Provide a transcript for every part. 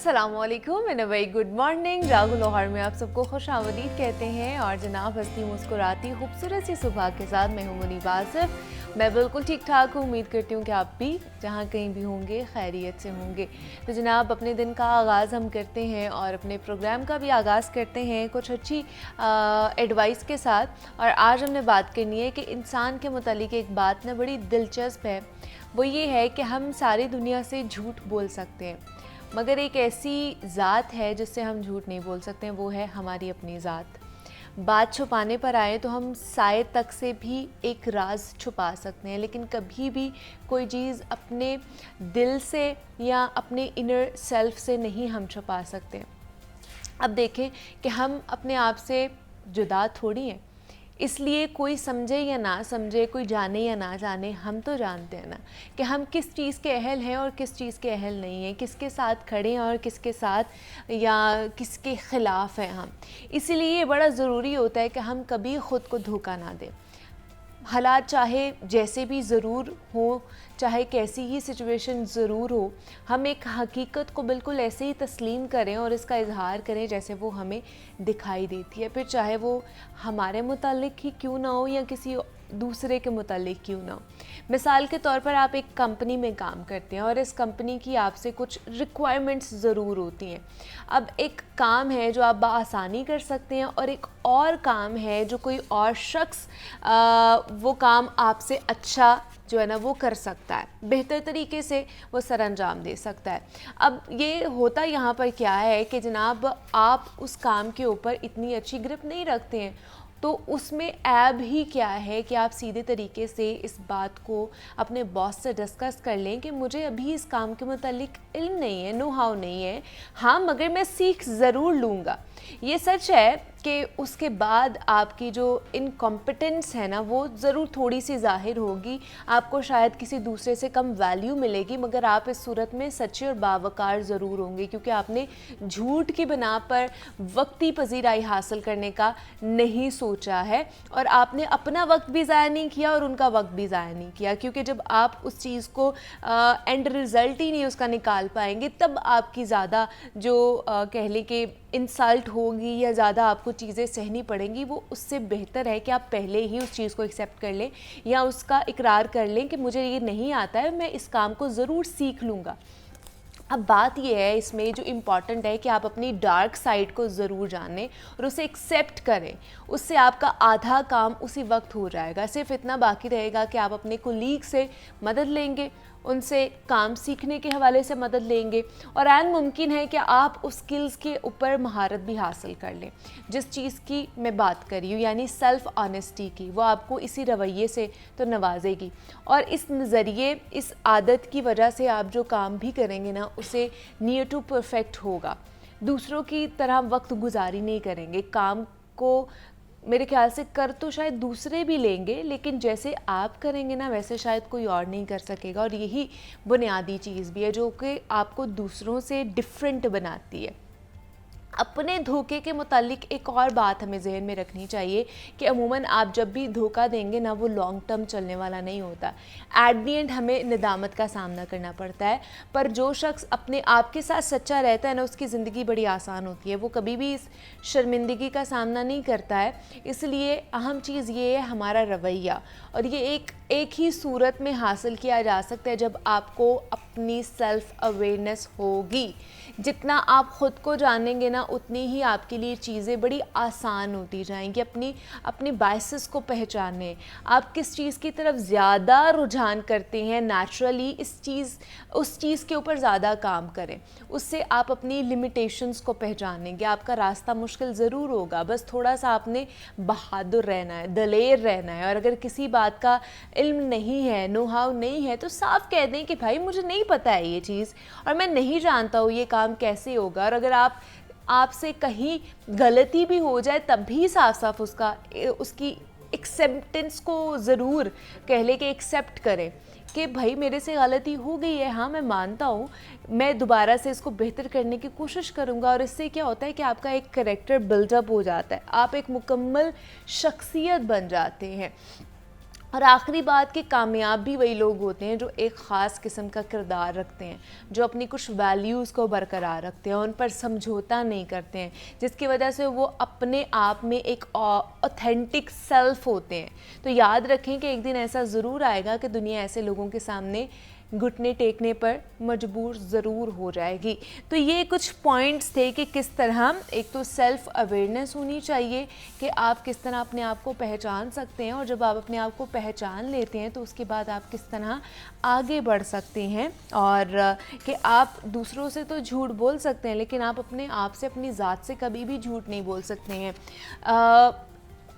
अस्सलामुअलैकुम and a very good morning. जागो लाहौर में आप सबको खुश आमदीद कहते हैं। और जनाब हंसती मुस्कुराती खूबसूरत सी सुबह के साथ मैं हूं मुनीब आसिफ। मैं बिल्कुल ठीक ठाक हूँ। उम्मीद करती हूँ कि आप भी जहाँ कहीं भी होंगे खैरियत से होंगे। तो जनाब अपने दिन का आगाज़ हम करते हैं और अपने प्रोग्राम का भी आगाज़ करते हैं कुछ अच्छी एडवाइस के साथ। और आज हमने बात करनी है कि इंसान के मुतालिक एक बात ना बड़ी दिलचस्प है। वो ये है कि हम सारी दुनिया से झूठ बोल सकते हैं, मगर एक ऐसी ज़ात है जिससे हम झूठ नहीं बोल सकते हैं, वो है हमारी अपनी ज़ात। बात छुपाने पर आए तो हम साए तक से भी एक राज छुपा सकते हैं, लेकिन कभी भी कोई चीज़ अपने दिल से या अपने इनर सेल्फ से नहीं हम छुपा सकते। अब देखें कि हम अपने आप से जुदा थोड़ी हैं, इसलिए कोई समझे या ना समझे, कोई जाने या ना जाने, हम तो जानते हैं ना कि हम किस चीज़ के अहल हैं और किस चीज़ के अहल नहीं हैं, किसके साथ खड़े हैं और किसके साथ या किसके ख़िलाफ़ हैं हम। इसीलिए ये बड़ा ज़रूरी होता है कि हम कभी ख़ुद को धोखा ना दें। हालात चाहे जैसे भी ज़रूर हो, चाहे कैसी ही सिचुएशन ज़रूर हो, हम एक हकीकत को बिल्कुल ऐसे ही तस्लीम करें और इसका इजहार करें जैसे वो हमें दिखाई देती है, फिर चाहे वो हमारे मुतालिक ही क्यों ना हो या किसी दूसरे के मुतालिक क्यों ना हो। मिसाल के तौर पर आप एक कंपनी में काम करते हैं और इस कंपनी की आपसे कुछ रिक्वायरमेंट्स ज़रूर होती हैं। अब एक काम है जो आप बआसानी कर सकते हैं और एक और काम है जो कोई और शख्स वो काम आपसे अच्छा जो है ना वो कर सकता है, बेहतर तरीके से वो सरअंजाम दे सकता है। अब ये होता यहाँ पर क्या है कि जनाब आप उस काम के ऊपर इतनी अच्छी ग्रिप नहीं रखते हैं, तो उसमें ऐब ही क्या है कि आप सीधे तरीके से इस बात को अपने बॉस से डिस्कस कर लें कि मुझे अभी इस काम के मुतालिक इल्म नहीं है, नो हाउ नहीं है, हाँ मगर मैं सीख ज़रूर लूँगा। ये सच है कि उसके बाद आपकी जो इनकॉम्पिटेंस है ना वो ज़रूर थोड़ी सी ज़ाहिर होगी, आपको शायद किसी दूसरे से कम वैल्यू मिलेगी, मगर आप इस सूरत में सच्चे और बावकार ज़रूर होंगे क्योंकि आपने झूठ की बिना पर वक्ती पजीराई हासिल करने का नहीं सोचा है और आपने अपना वक्त भी ज़ाया नहीं किया और उनका वक्त भी ज़ाया नहीं किया। क्योंकि जब आप उस चीज़ को एंड रिज़ल्ट ही नहीं उसका निकाल पाएंगे, तब आपकी ज़्यादा जो कह लें कि इंसल्ट होगी या ज़्यादा आपको चीज़ें सहनी पड़ेंगी। वो उससे बेहतर है कि आप पहले ही उस चीज़ को एक्सेप्ट कर लें या उसका इकरार कर लें कि मुझे ये नहीं आता है, मैं इस काम को ज़रूर सीख लूँगा। अब बात यह है इसमें जो इम्पॉर्टेंट है कि आप अपनी डार्क साइड को ज़रूर जानें और उसे एक्सेप्ट करें। उससे आपका आधा काम उसी वक्त हो जाएगा। सिर्फ इतना बाकी रहेगा कि आप अपने कोलीग से मदद लेंगे, उनसे काम सीखने के हवाले से मदद लेंगे और ऐन मुमकिन है कि आप उस स्किल्स के ऊपर महारत भी हासिल कर लें। जिस चीज़ की मैं बात कर रही हूँ यानी सेल्फ़ ऑनेस्टी की, वो आपको इसी रवैये से तो नवाजेगी और इस नज़रिए, इस आदत की वजह से आप जो काम भी करेंगे ना उसे नियर टू परफेक्ट होगा। दूसरों की तरह वक्त गुजारी नहीं करेंगे, काम को मेरे ख्याल से कर तो शायद दूसरे भी लेंगे, लेकिन जैसे आप करेंगे ना वैसे शायद कोई और नहीं कर सकेगा। और यही बुनियादी चीज़ भी है जो कि आपको दूसरों से डिफरेंट बनाती है। अपने धोखे के मुतालिक एक और बात हमें जहन में रखनी चाहिए कि अमूमन आप जब भी धोखा देंगे ना वो लॉन्ग टर्म चलने वाला नहीं होता। एट दी एंड हमें निदामत का सामना करना पड़ता है, पर जो शख्स अपने आप के साथ सच्चा रहता है ना उसकी ज़िंदगी बड़ी आसान होती है। वो कभी भी इस शर्मिंदगी का सामना नहीं करता है। इसलिए अहम चीज़ ये है हमारा रवैया, और ये एक ही सूरत में हासिल किया जा सकता है जब आपको अपनी सेल्फ़ अवेयरनेस होगी। जितना आप ख़ुद को जानेंगे ना उतनी ही आपके लिए चीज़ें बड़ी आसान होती जाएंगी। अपनी बायसेस को पहचानें, आप किस चीज़ की तरफ ज़्यादा रुझान करते हैं, नेचुरली उस चीज़ के ऊपर ज़्यादा काम करें। उससे आप अपनी लिमिटेशंस को पहचानेंगे। आपका रास्ता मुश्किल ज़रूर होगा, बस थोड़ा सा आपने बहादुर रहना है, दलेर रहना है। और अगर किसी बात का इल्म नहीं है, नो हाउ नहीं है, तो साफ कह दें कि भाई मुझे नहीं पता है ये चीज़ और मैं नहीं जानता हूँ ये काम कैसे होगा। और अगर आपसे कहीं गलती भी हो जाए तब भी साफ साफ उसकी एक्सेप्टेंस को ज़रूर कह ले कि एक्सेप्ट करें कि भाई मेरे से गलती हो गई है, हाँ मैं मानता हूँ, मैं दोबारा से इसको बेहतर करने की कोशिश करूँगा। और इससे क्या होता है कि आपका एक करैक्टर बिल्डअप हो जाता है, आप एक मुकम्मल शख्सियत बन जाते हैं। और आखिरी बात कि कामयाब भी वही लोग होते हैं जो एक ख़ास किस्म का किरदार रखते हैं, जो अपनी कुछ वैल्यूज़ को बरकरार रखते हैं, उन पर समझौता नहीं करते हैं, जिसकी वजह से वो अपने आप में एक ऑथेंटिक सेल्फ होते हैं। तो याद रखें कि एक दिन ऐसा ज़रूर आएगा कि दुनिया ऐसे लोगों के सामने घुटने टेकने पर मजबूर ज़रूर हो जाएगी। तो ये कुछ पॉइंट्स थे कि किस तरह एक तो सेल्फ़ अवेयरनेस होनी चाहिए कि आप किस तरह अपने आप को पहचान सकते हैं, और जब आप अपने आप को पहचान लेते हैं तो उसके बाद आप किस तरह आगे बढ़ सकते हैं, और कि आप दूसरों से तो झूठ बोल सकते हैं लेकिन आप अपने आप से, अपनी ज़ात से कभी भी झूठ नहीं बोल सकते हैं।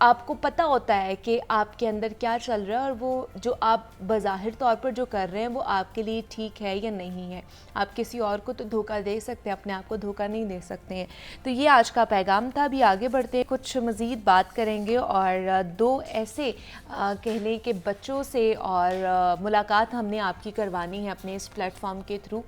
आपको पता होता है कि आपके अंदर क्या चल रहा है और वो जो आप बज़ाहिर तौर पर जो कर रहे हैं वो आपके लिए ठीक है या नहीं है। आप किसी और को तो धोखा दे सकते हैं, अपने आप को धोखा नहीं दे सकते हैं। तो ये आज का पैगाम था। अभी आगे बढ़ते हैं, कुछ मज़ीद बात करेंगे और दो ऐसे कह लें कि बच्चों से और मुलाकात हमने आपकी करवानी है अपने इस प्लेटफॉर्म के थ्रू,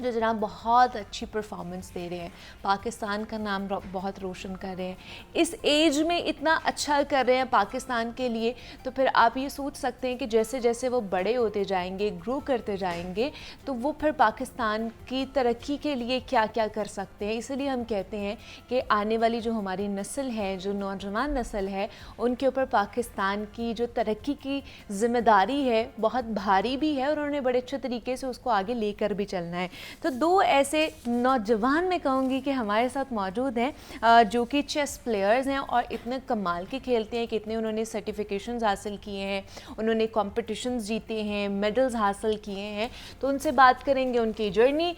जो जनाब बहुत अच्छी परफॉर्मेंस दे रहे हैं, पाकिस्तान का नाम बहुत रोशन कर रहे हैं, इस एज में इतना अच्छा कर रहे हैं पाकिस्तान के लिए। तो फिर आप ये सोच सकते हैं कि जैसे जैसे वो बड़े होते जाएंगे, ग्रो करते जाएंगे, तो वो फिर पाकिस्तान की तरक्की के लिए क्या क्या कर सकते हैं। इसलिए हम कहते हैं कि आने वाली जो हमारी नस्ल है, जो नौजवान नस्ल है, उनके ऊपर पाकिस्तान की जो तरक्की की ज़िम्मेदारी है बहुत भारी भी है, और उन्होंने बड़े अच्छे तरीके से उसको आगे लेकर भी चलना है। तो दो ऐसे नौजवान मैं कहूँगी कि हमारे साथ मौजूद हैं जो कि चेस प्लेयर्स हैं और इतने कमाल के खेलते हैं कि इतने उन्होंने सर्टिफिकेशंस हासिल किए हैं, उन्होंने कॉम्पिटिशन्स जीते हैं, मेडल्स हासिल किए हैं। तो उनसे बात करेंगे, उनकी जर्नी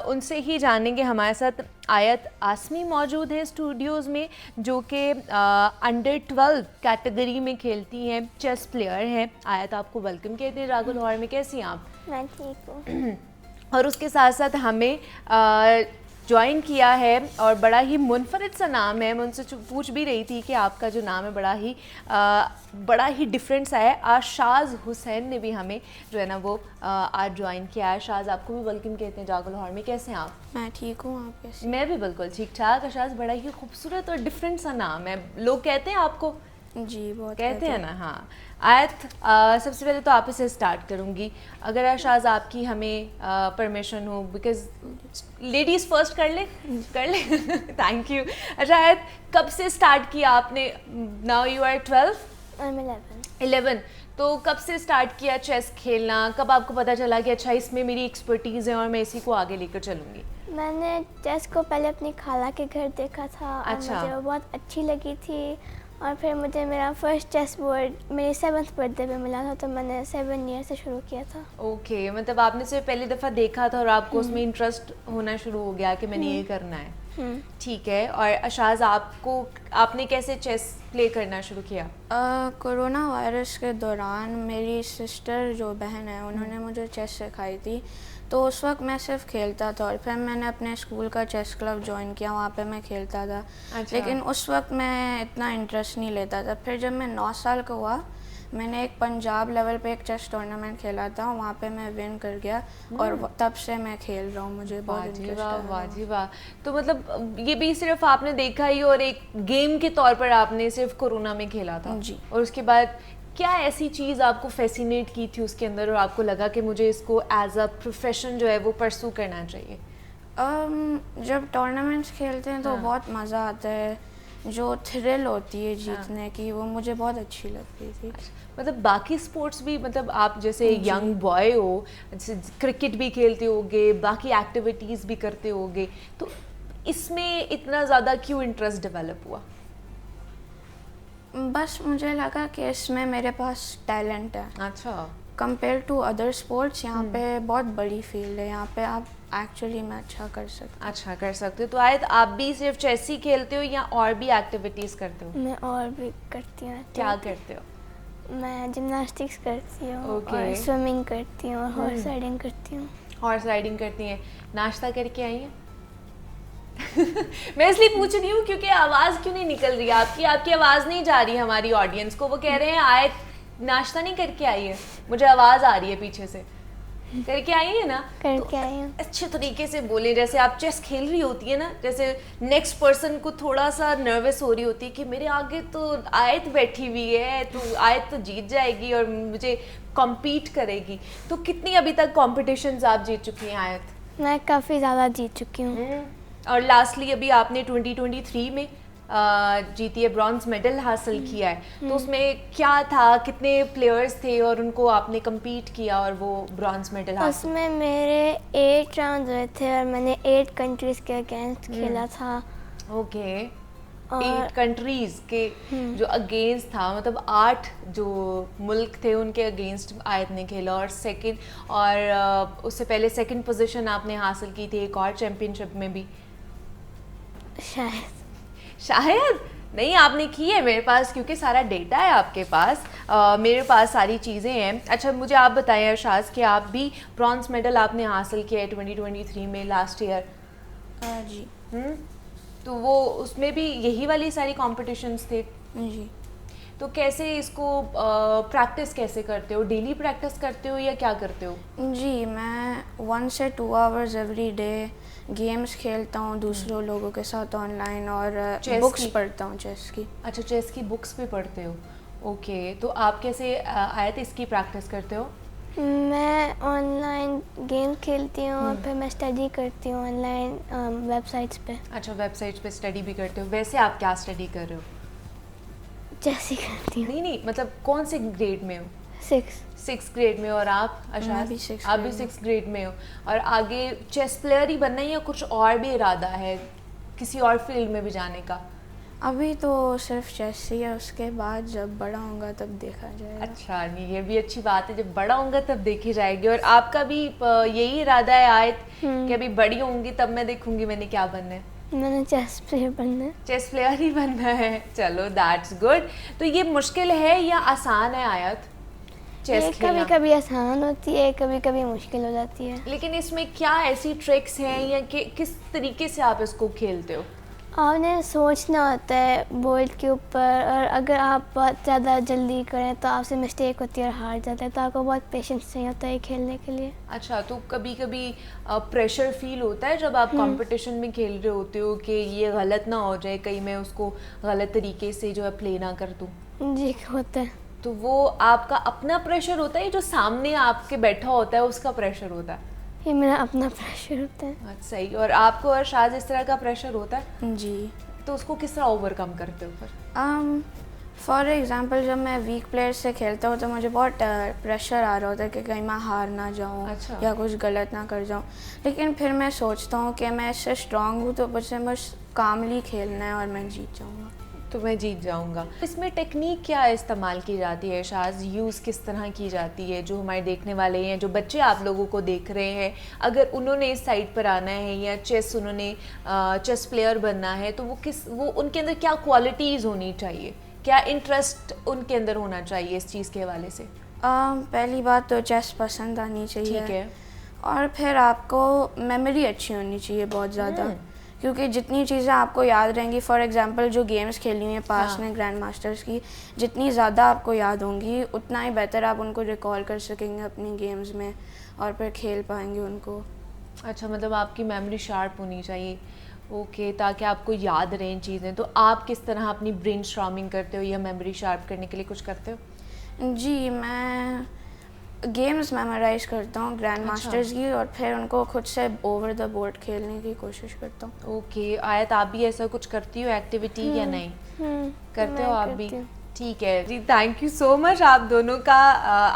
उनसे ही जानेंगे। हमारे साथ आयत आसमी मौजूद हैं स्टूडियोज़ में, जो कि अंडर 12 कैटेगरी में खेलती हैं, चेस प्लेयर हैं। आयत, आपको वेलकम कहते हैं रागुल हॉर में। कैसी हैं आप? मैं ठीक हूँ। और उसके साथ साथ हमें ज्वाइन किया है, और बड़ा ही मुनफरिद सा नाम है। मैं उनसे पूछ भी रही थी कि आपका जो नाम है बड़ा ही डिफरेंट सा है। आशाज़ हुसैन ने भी हमें जो है ना वो आज ज्वाइन किया है। आशाज़, आपको भी वेलकम कहते हैं जागो लाहौर में। कैसे हैं आप? मैं ठीक हूँ, आप कैसे? मैं भी बिल्कुल ठीक ठाक। आशाज़, बड़ा ही खूबसूरत और डिफरेंट सा नाम है। लोग कहते हैं आपको? जी, बहुत कहते हैं ना। हाँ आयत, सबसे पहले तो आप इसे स्टार्ट करूँगी, अगर आशाज़ आपकी हमें परमिशन हो, बिकॉज लेडीज़ फर्स्ट कर ले। Thank you. अच्छा आयत, कब से स्टार्ट किया आपने? Now you are 12? I'm 11। तो कब से स्टार्ट किया चेस खेलना? कब आपको पता चला कि अच्छा इसमें मेरी एक्सपर्टीज़ है और मैं इसी को आगे लेकर चलूँगी? मैंने चेस को पहले अपनी खाला के घर देखा था। अच्छा। और मुझे वो बहुत अच्छी लगी थी, और फिर मुझे मेरा फर्स्ट चेस बोर्ड मेरे 7th बर्थडे पे मिला था, तो मैंने 7 ईयर से शुरू किया था। ओके, मतलब आपने सिर्फ पहली दफ़ा देखा था और आपको उसमें इंटरेस्ट होना शुरू हो गया कि मैंने ये करना है। ठीक है। और आशाज़, आपने कैसे चेस प्ले करना शुरू किया? कोरोना वायरस के दौरान मेरी सिस्टर जो बहन है उन्होंने मुझे चेस सिखाई थी, तो उस वक्त मैं सिर्फ खेलता था, और फिर मैंने अपने स्कूल का चेस क्लब ज्वाइन किया, वहाँ पे मैं खेलता था। अच्छा। लेकिन उस वक्त मैं इतना इंटरेस्ट नहीं लेता था। फिर जब मैं 9 साल का हुआ, मैंने एक पंजाब लेवल पे एक चेस टूर्नामेंट खेला था, वहाँ पे मैं विन कर गया, और तब से मैं खेल रहा हूँ। मुझे बहुत इंटरेस्ट है। वाह जी वाह। तो मतलब ये भी सिर्फ आपने देखा ही और एक गेम के तौर पर आपने सिर्फ कोरोना में खेला था? जी। और उसके बाद क्या ऐसी चीज़ आपको फैसिनेट की थी उसके अंदर और आपको लगा कि मुझे इसको एज अ प्रोफेशन जो है वो परसू करना चाहिए? जब टूर्नामेंट्स खेलते हैं तो बहुत मज़ा आता है, जो थ्रिल होती है जीतने की, वो मुझे बहुत अच्छी लगती थी। मतलब बाकी स्पोर्ट्स भी, मतलब आप जैसे यंग बॉय हो, जैसे क्रिकेट भी खेलते होगे, बाकी एक्टिविटीज़ भी करते होगे, तो इसमें इतना ज़्यादा क्यों इंटरेस्ट डेवलप हुआ? बस मुझे लगा कि इसमें मेरे पास टैलेंट है। अच्छा। कंपेयर टू अदर स्पोर्ट्स, यहाँ पे बहुत बड़ी फील्ड है, यहाँ पे आप एक्चुअली में अच्छा कर सकते हो। तो आयत, आप भी सिर्फ चेस ही खेलते हो या और भी एक्टिविटीज़ करते हो? मैं और भी करती हूँ। क्या करते हो? मैं जिम्नास्टिक्स करती हूँ, Okay. और स्विमिंग करती हूँ, और हॉर्स राइडिंग करती हूँ। हॉर्स राइडिंग करती हैं। नाश्ता करके आई हैं? मैं इसलिए पूछ रही हूँ क्योंकि आवाज़ क्यों नहीं निकल रही आपकी आवाज़ नहीं जा रही हमारी ऑडियंस को। वो कह रहे हैं आयत नाश्ता नहीं करके आई है, मुझे आवाज़ आ रही है पीछे से। करके आई है ना? करके आई हूँ। अच्छे तरीके से बोले, जैसे आप चेस खेल रही होती है ना, जैसे नेक्स्ट पर्सन को थोड़ा सा नर्वस हो रही होती है कि मेरे आगे तो आयत बैठी हुई है, तो आयत तो जीत जाएगी और मुझे कॉम्पीट करेगी। तो कितनी अभी तक कॉम्पिटिशन्स आप जीत चुकी हैं आयत? मैं काफ़ी ज़्यादा जीत चुकी हूँ। और लास्टली अभी आपने 2023 में जीती है, ब्रॉन्ज मेडल हासिल किया है। तो उसमें क्या था, कितने प्लेयर्स थे और उनको आपने कम्पीट किया और वो ब्रॉन्ज मेडल हासिल? उसमें मेरे 8 राउंड हुए थे और मैंने 8 कंट्रीज़ के अगेंस्ट खेला था। ओके, और 8 कंट्रीज के जो अगेंस्ट था, मतलब 8 जो मुल्क थे उनके अगेंस्ट आयत ने खेला। और सेकंड, और उससे पहले सेकंड पोजीशन आपने हासिल की थी एक और चैम्पियनशिप में भी शायद नहीं, आपने की है मेरे पास, क्योंकि सारा डेटा है आपके पास। मेरे पास सारी चीज़ें हैं। अच्छा, मुझे आप बताएं अरशाज कि आप भी ब्रॉन्ज मेडल आपने हासिल किया है 2023 में, लास्ट ईयर। जी तो वो उसमें भी यही वाली सारी कॉम्पिटिशन्स थे? जी। तो कैसे इसको प्रैक्टिस कैसे करते हो? डेली प्रैक्टिस करते हो या क्या करते हो? जी, मैं 1 से 2 आवर्स एवरी डे गेम्स खेलता हूँ दूसरों लोगों के साथ ऑनलाइन, और चेस बुक्स की? पढ़ता हूँ चेस की। अच्छा, चेस की बुक्स भी पढ़ते हो? ओके, तो आप कैसे आयत इसकी प्रैक्टिस करते हो? मैं ऑनलाइन गेम खेलती हूँ और फिर मैं स्टडी करती हूँ ऑनलाइन वेबसाइट्स पे। अच्छा, वेबसाइट्स पे स्टडी भी करते हो। वैसे आप क्या स्टडी कर रहे हो? जैसी करती हूँ। नहीं नहीं, मतलब कौन से ग्रेड में हो? 6 ग्रेड में। और आप अशाज? मैं भी 6 आप भी grade में। 6 ग्रेड में हो। और आगे चेस प्लेयर ही बनना है या कुछ और भी इरादा है, किसी और फील्ड में भी जाने का? अभी तो सिर्फ चेस ही है, उसके बाद जब बड़ा होगा तब देखा जाएगा। अच्छा, नहीं ये भी अच्छी बात है, जब बड़ा होगा तब देखी जाएगी। और आपका भी यही इरादा है आयत कि अभी बड़ी होंगी तब मैं देखूंगी मैंने क्या बनना है? मैंने चेस प्लेयर बनना है। चेस प्लेयर ही बनना है। चलो, दैट्स गुड। तो ये मुश्किल है या आसान है आयत, ये चेस कभी खेलना? कभी आसान होती है, कभी कभी मुश्किल हो जाती है। लेकिन इसमें क्या ऐसी ट्रिक्स हैं या कि किस तरीके से आप इसको खेलते हो? आपने सोचना होता है बोर्ड के ऊपर, और अगर आप बहुत ज़्यादा जल्दी करें तो आपसे मिस्टेक होती है और हार जाते हैं, तो आपको बहुत पेशेंस चाहिए होता है खेलने के लिए। अच्छा, तो कभी कभी प्रेशर फील होता है जब आप कंपटीशन में खेल रहे होते हो कि ये गलत ना हो जाए, कहीं मैं उसको गलत तरीके से जो है प्ले ना कर दूँ? जी होता है। तो वो आपका अपना प्रेशर होता है, जो सामने आपके बैठा होता है उसका प्रेशर होता है? ये मेरा अपना प्रेशर होता है। अच्छा, सही। और आपको और शायद इस तरह का प्रेशर होता है, जी। तो उसको किस तरह ओवरकम करते हो फिर? फॉर एग्जांपल जब मैं वीक प्लेयर से खेलता हूँ तो मुझे बहुत प्रेशर आ रहा होता है कि कहीं मैं हार ना जाऊँ। अच्छा। या कुछ गलत ना कर जाऊँ, लेकिन फिर मैं सोचता हूँ कि मैं इससे स्ट्रांग हूँ तो मुझे बस कामली खेलना है और मैं जीत जाऊँगा। तो मैं जीत जाऊंगा। इसमें टेक्निक क्या इस्तेमाल की जाती है शाज, यूज़ किस तरह की जाती है? जो हमारे देखने वाले हैं, जो बच्चे आप लोगों को देख रहे हैं, अगर उन्होंने इस साइड पर आना है या चेस उन्होंने चेस प्लेयर बनना है, तो वो उनके अंदर क्या क्वालिटीज़ होनी चाहिए, क्या इंटरेस्ट उनके अंदर होना चाहिए इस चीज़ के हवाले से? पहली बात तो चेस पसंद आनी चाहिए। ठीक है। और फिर आपको मेमोरी अच्छी होनी चाहिए बहुत ज़्यादा, क्योंकि जितनी चीज़ें आपको याद रहेंगी, फॉर एग्जांपल जो गेम्स खेली हुई हैं पास में ग्रैंड मास्टर्स की, जितनी ज़्यादा आपको याद होंगी उतना ही बेहतर आप उनको रिकॉल कर सकेंगे अपनी गेम्स में और फिर खेल पाएंगे उनको। अच्छा, मतलब आपकी मेमोरी शार्प होनी चाहिए। ओके, ताकि आपको याद रहें चीज़ें। तो आप किस तरह अपनी ब्रेन स्ट्रॉमिंग करते हो या मेमोरी शार्प करने के लिए कुछ करते हो? जी, मैं गेम्स मेमोराइज करता हूँ ग्रैंड मास्टर्स की, और फिर उनको खुद से ओवर द बोर्ड खेलने की कोशिश करता हूँ। ओके, आयत आप भी ऐसा कुछ करती हो एक्टिविटी या नहीं? करते हो मैं आप भी? करती हूँ। ठीक है जी, थैंक यू सो मच आप दोनों का।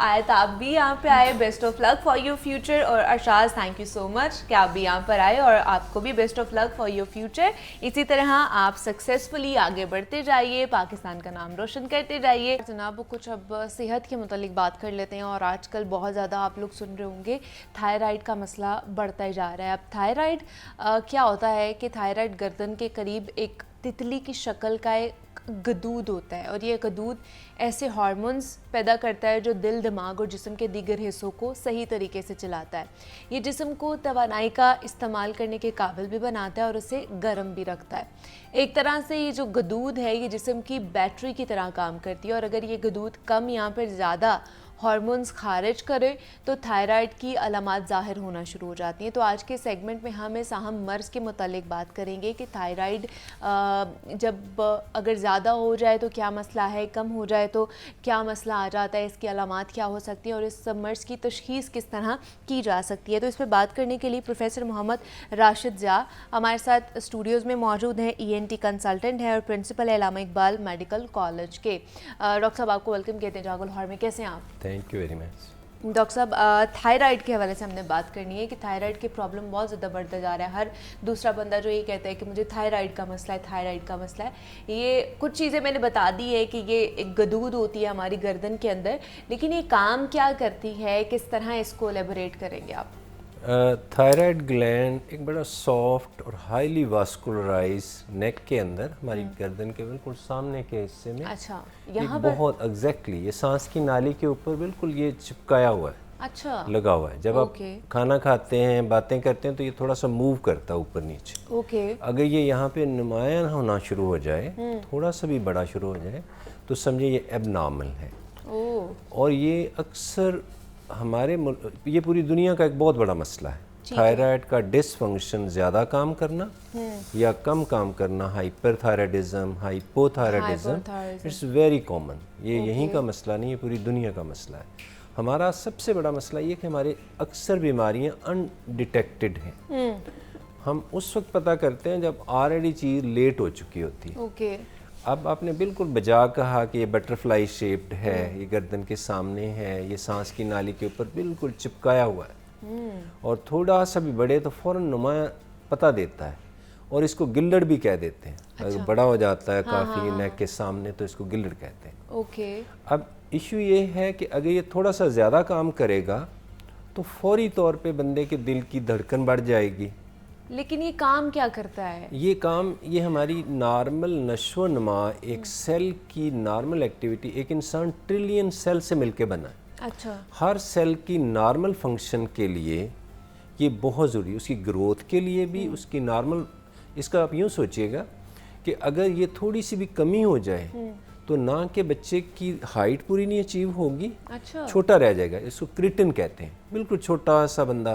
आयत आप भी यहाँ पे आए, best of luck for your future. और अरशाज, थैंक यू सो मच कि आप भी यहाँ पर आए और आपको भी best of luck for your future. इसी तरह आप सक्सेसफुली आगे बढ़ते जाइए, पाकिस्तान का नाम रोशन करते जाइए। जनाब, कुछ अब सेहत के मुतालिक बात कर लेते हैं। और आजकल बहुत ज़्यादा आप लोग सुन रहे होंगे थायराइड का मसला बढ़ता ही जा रहा है। अब थायराइड क्या होता है कि थायराइड गर्दन के करीब एक तितली की शक्ल का एक गदूद होता है, और ये गदूद ऐसे हार्मोन्स पैदा करता है जो दिल, दिमाग और जिस्म के दीगर हिस्सों को सही तरीके से चलाता है। ये जिस्म को तवानाई का इस्तेमाल करने के काबिल भी बनाता है और उसे गर्म भी रखता है। एक तरह से ये जो गदूद है ये जिस्म की बैटरी की तरह काम करती है, और अगर ये गदूद कम या फिर ज़्यादा हार्मोन्स खारिज करे तो थायराइड की अलामात ज़ाहिर होना शुरू हो जाती हैं। तो आज के सेगमेंट में हम इस अहम मर्ज़ के मुतालिक बात करेंगे कि थायराइड जब अगर ज़्यादा हो जाए तो क्या मसला है, कम हो जाए तो क्या मसला आ जाता है, इसकी अलामात क्या हो सकती हैं और इस मर्ज़ की तशख़ीस किस तरह की जा सकती है। तो इस पर बात करने के लिए प्रोफेसर मोहम्मद राशिद ज़िया हमारे साथ स्टूडियोज़ में मौजूद हैं। ENT कंसल्टेंट हैं और प्रिंसिपल है अल्लामा इकबाल मेडिकल कॉलेज के। डॉक्टर साहब आपको वेलकम कहते हैं जागो लाहौर में, कैसे हैं आप? Thank you very much. Doctor साहब, थायराइड के हवाले से हमने बात करनी है कि थायराइड के प्रॉब्लम बहुत ज़्यादा बढ़ता जा रहा है। हर दूसरा बंदा जो ये कहता है कि मुझे थायराइड का मसला है, थायराइड का मसला है। ये कुछ चीज़ें मैंने बता दी है कि ये एक गदूद होती है हमारी गर्दन के अंदर, लेकिन ये काम क्या करती है, किस तरह इसको एलेबोरेट करेंगे आप? थायराइड ग्लैंड एक बड़ा सॉफ्ट और हाईली वास्कुलराइज नेक के अंदर हमारी गर्दन के बिल्कुल सामने के हिस्से में, अच्छा, ये यहाँ पर बहुत एग्जैक्टली ये सांस की नाली के ऊपर बिल्कुल ये चिपकाया हुआ है, अच्छा लगा हुआ है। जब आप ओके खाना खाते हैं, बातें करते हैं तो ये थोड़ा सा मूव करता है ऊपर नीचे। ओके अगर ये यहाँ पे नुमायां होना शुरू हो जाए, थोड़ा सा भी बड़ा शुरू हो जाए, तो समझे ये एबनॉर्मल है। ओह और ये अक्सर हमारे ये पूरी दुनिया का एक बहुत बड़ा मसला है। थायराइड का डिसफंक्शन, ज़्यादा काम करना या कम काम करना, hyperthyroidism, hypothyroidism, it's very common. ये यहीं का मसला नहीं, ये पूरी दुनिया का मसला है। हमारा सबसे बड़ा मसला ये कि हमारे अक्सर बीमारियां अनडिटेक्टेड हैं। हम उस वक्त पता करते हैं जब ऑलरेडी चीज़ लेट हो चुकी होती है। ओके अब आपने बिल्कुल बजा कहा कि ये बटरफ्लाई शेप्ड है, ये गर्दन के सामने है, ये सांस की नाली के ऊपर बिल्कुल चिपकाया हुआ है और थोड़ा सा भी बड़े तो फ़ौरन नुमाया पता देता है और इसको गिल्लड़ भी कह देते हैं। अगर बड़ा हो जाता है काफ़ी नेक के सामने तो इसको गिल्लड़ कहते हैं। ओके अब इशू ये है कि अगर ये थोड़ा सा ज़्यादा काम करेगा तो फौरी तौर पे बंदे के दिल की धड़कन बढ़ जाएगी। लेकिन ये काम क्या करता है? ये हमारी नॉर्मल नशो नमा, एक सेल की नॉर्मल एक्टिविटी, एक इंसान ट्रिलियन सेल से मिलके बना है। अच्छा, हर सेल की नॉर्मल फंक्शन के लिए ये बहुत ज़रूरी है, उसकी ग्रोथ के लिए भी, उसकी नॉर्मल। इसका आप यूँ सोचिएगा कि अगर ये थोड़ी सी भी कमी हो जाए तो ना कि बच्चे की हाइट पूरी नहीं अचीव होगी, अच्छा छोटा रह जाएगा। इसको क्रिटिन कहते हैं, बिल्कुल छोटा सा बंदा।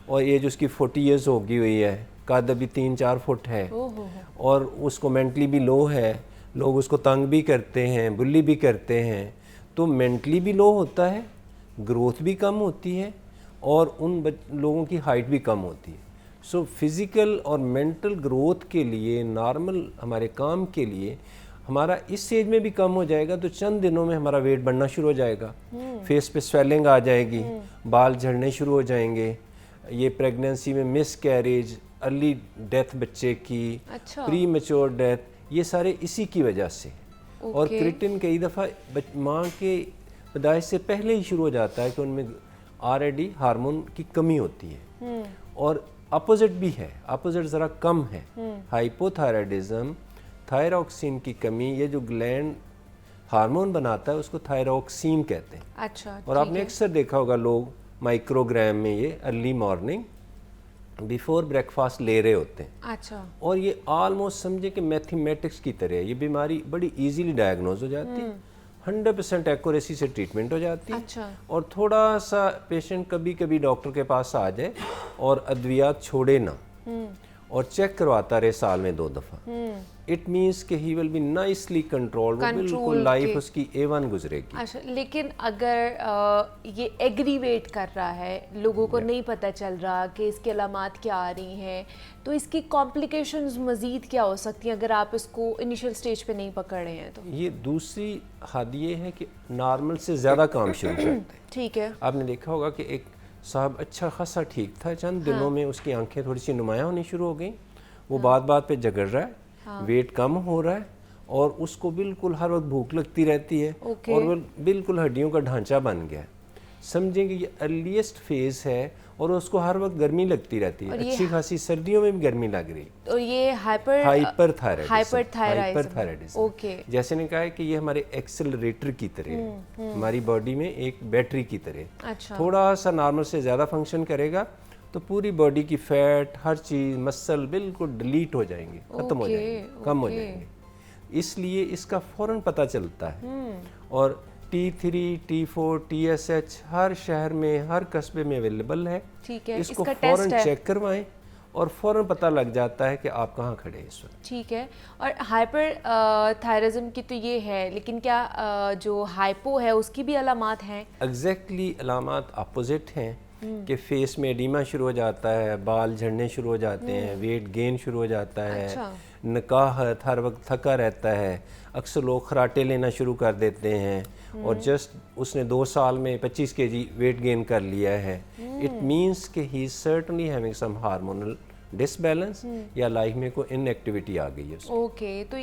और एज उसकी 40 ईयर्स हो गई हुई है, कद अभी 3-4 फुट है और उसको मेंटली भी लो है, लोग उसको तंग भी करते हैं, बुली भी करते हैं। तो मेंटली भी लो होता है, ग्रोथ भी कम होती है और उन लोगों की हाइट भी कम होती है। सो फिज़िकल और मेंटल ग्रोथ के लिए, नॉर्मल हमारे काम के लिए हमारा इस एज में भी कम हो जाएगा तो चंद दिनों में हमारा वेट बढ़ना शुरू हो जाएगा, फेस पे स्वेलिंग आ जाएगी, बाल झड़ने शुरू हो जाएंगे। ये प्रेगनेंसी में मिस कैरेज, अर्ली डेथ बच्चे की, अच्छा प्री मैच्योर डेथ, ये सारे इसी की वजह से। और क्रिटिन कई दफ़ा माँ के पैदाइश से पहले ही शुरू हो जाता है कि उनमें ऑलरेडी हार्मोन की कमी होती है। और अपोजिट भी है, अपोजिट ज़रा कम है, हाइपोथायराइडिज्म, थायरॉक्सिन की कमी। ये जो ग्लैंड हार्मोन बनाता है उसको थायरॉक्सिन कहते हैं। अच्छा, और आपने अक्सर देखा होगा लोग माइक्रोग्राम में ये अर्ली मॉर्निंग बिफोर ब्रेकफास्ट ले रहे होते हैं। अच्छा और ये ऑलमोस्ट समझे कि मैथमेटिक्स की तरह है। ये बीमारी बड़ी इजीली डायग्नोज हो जाती है, 100% एक्यूरेसी से ट्रीटमेंट हो जाती है। अच्छा और थोड़ा सा पेशेंट कभी कभी डॉक्टर के पास आ जाए और अद्वियात छोड़े ना और चेक करवाता रहे साल में 2 दफ़ा, इट मीन्स कि he will be nicely controlled, बिल्कुल लाइफ उसकी A1 गुजरेगी। अच्छा, लेकिन अगर ये एग्रीवेट कर रहा है, लोगों को नहीं पता चल रहा कि इसकी अलामात क्या आ रही हैं, तो इसकी कॉम्प्लिकेशंस मज़ीद क्या हो सकती हैं अगर आप इसको इनिशियल स्टेज पे नहीं पकड़ रहे हैं? तो ये दूसरी हद ये है कि नॉर्मल से ज़्यादा काम शुरू करते हैं। ठीक है, आपने देखा होगा कि एक साहब अच्छा खासा ठीक था, चंद दिनों में उसकी आंखें थोड़ी सी नुमायाँ होनी शुरू हो गई, वो बात बात पे झगड़ रहा है, वेट कम हो रहा है और उसको बिल्कुल हर वक्त भूख लगती रहती है और वो बिल्कुल हड्डियों का ढांचा बन गया है। समझें कि ये अर्लीस्ट फेज है और उसको हर वक्त गर्मी लगती रहती है, अच्छी खासी सर्दियों में भी गर्मी लग रही है। तो ये हाइपरथायराइडिज्म, ओके, जैसे ने कहा है कि ये हमारे एक्सेलरेटर की तरह है, हमारी बॉडी में एक बैटरी की तरह। अच्छा थोड़ा सा नॉर्मल से ज़्यादा फंक्शन करेगा तो पूरी बॉडी की फैट, हर चीज़, मसल बिल्कुल डिलीट हो जाएंगे, ख़त्म हो जाएंगे, कम हो जाएंगे। इसलिए इसका फ़ौरन पता चलता है। और T3, T4, TSH हर शहर में, हर कस्बे में अवेलेबल है। ठीक है, इसको इसका फ़ौरन टेस्ट है। चेक करवाएं और फ़ौरन पता लग जाता है कि आप कहाँ खड़े हैं इस वक्त। ठीक है। और हाइपर थायरिज्म की तो ये है, लेकिन क्या जो हाइपो है उसकी भी अलामात हैं? एग्जैक्टली अलामात अपोजिट हैं कि फेस में एडिमा शुरू हो जाता है, बाल झड़ने शुरू हो जाते हैं, वेट गेन शुरू हो जाता है, अच्छा। नकाहत, हर वक्त थका रहता है, अक्सर लोग खराटे लेना शुरू कर देते हैं और जस्ट उसने 2 साल में 25 kg वेट गेन कर लिया है। इट मीन्स कि he is certainly having some hormonal disbalance या लाइफ में कोई इनएक्टिविटी आ गई है उसको। ओके, तो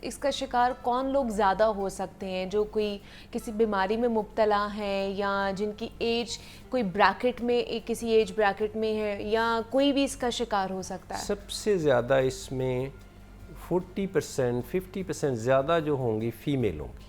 इसका शिकार कौन लोग ज़्यादा हो सकते हैं? जो कोई किसी बीमारी में मुब्तला हैं, या जिनकी एज कोई ब्रैकेट में, किसी एज ब्रैकेट में है, या कोई भी इसका शिकार हो सकता है? सबसे ज़्यादा इसमें 40% 50% ज़्यादा जो होंगी फीमेल होंगी।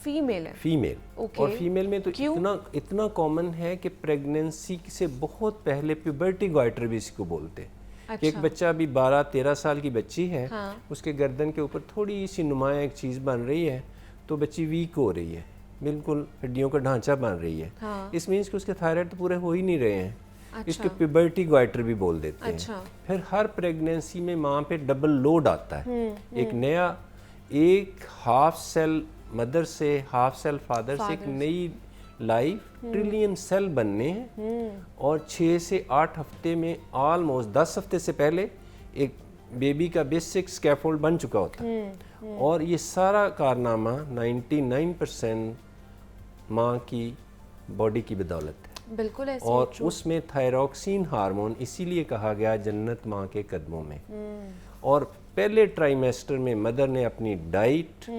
फीमेल है? फीमेल। Okay. और फीमेल में तो क्यों? इतना कॉमन है कि प्रेगनेंसी से बहुत पहले प्यूबर्टी गॉइटर भी इसको बोलते हैं। अच्छा। एक बच्चा अभी 12-13 साल की बच्ची है, हाँ। उसके गर्दन के ऊपर थोड़ी सी नुमाया एक चीज़ बन रही है तो बच्ची वीक हो रही है, बिल्कुल हड्डियों का ढांचा बन रही है। हाँ। इस मीन्स कि उसके थायराइड तो पूरे हो ही नहीं रहे हैं। अच्छा। इसके प्यूबर्टी गॉइटर भी बोल देते अच्छा। हैं। फिर हर प्रेगनेंसी में माँ पे डबल लोड आता है। एक नया, एक हाफ सेल मदर से, हाफ सेल फादर से एक नई लाइफ, ट्रिलियन सेल बनने हैं और 6 से 8 हफ्ते में, ऑलमोस्ट 10 हफ्ते से पहले एक बेबी का बेसिक स्कैफोल्ड बन चुका होता है। और ये सारा कारनामा 99% माँ की बॉडी की बदौलत है। बिल्कुल ऐसे और true। उसमें थायरॉक्सिन हार्मोन इसीलिए कहा गया जन्नत माँ के कदमों में। और पहले ट्राइमेस्टर में मदर ने अपनी डाइट,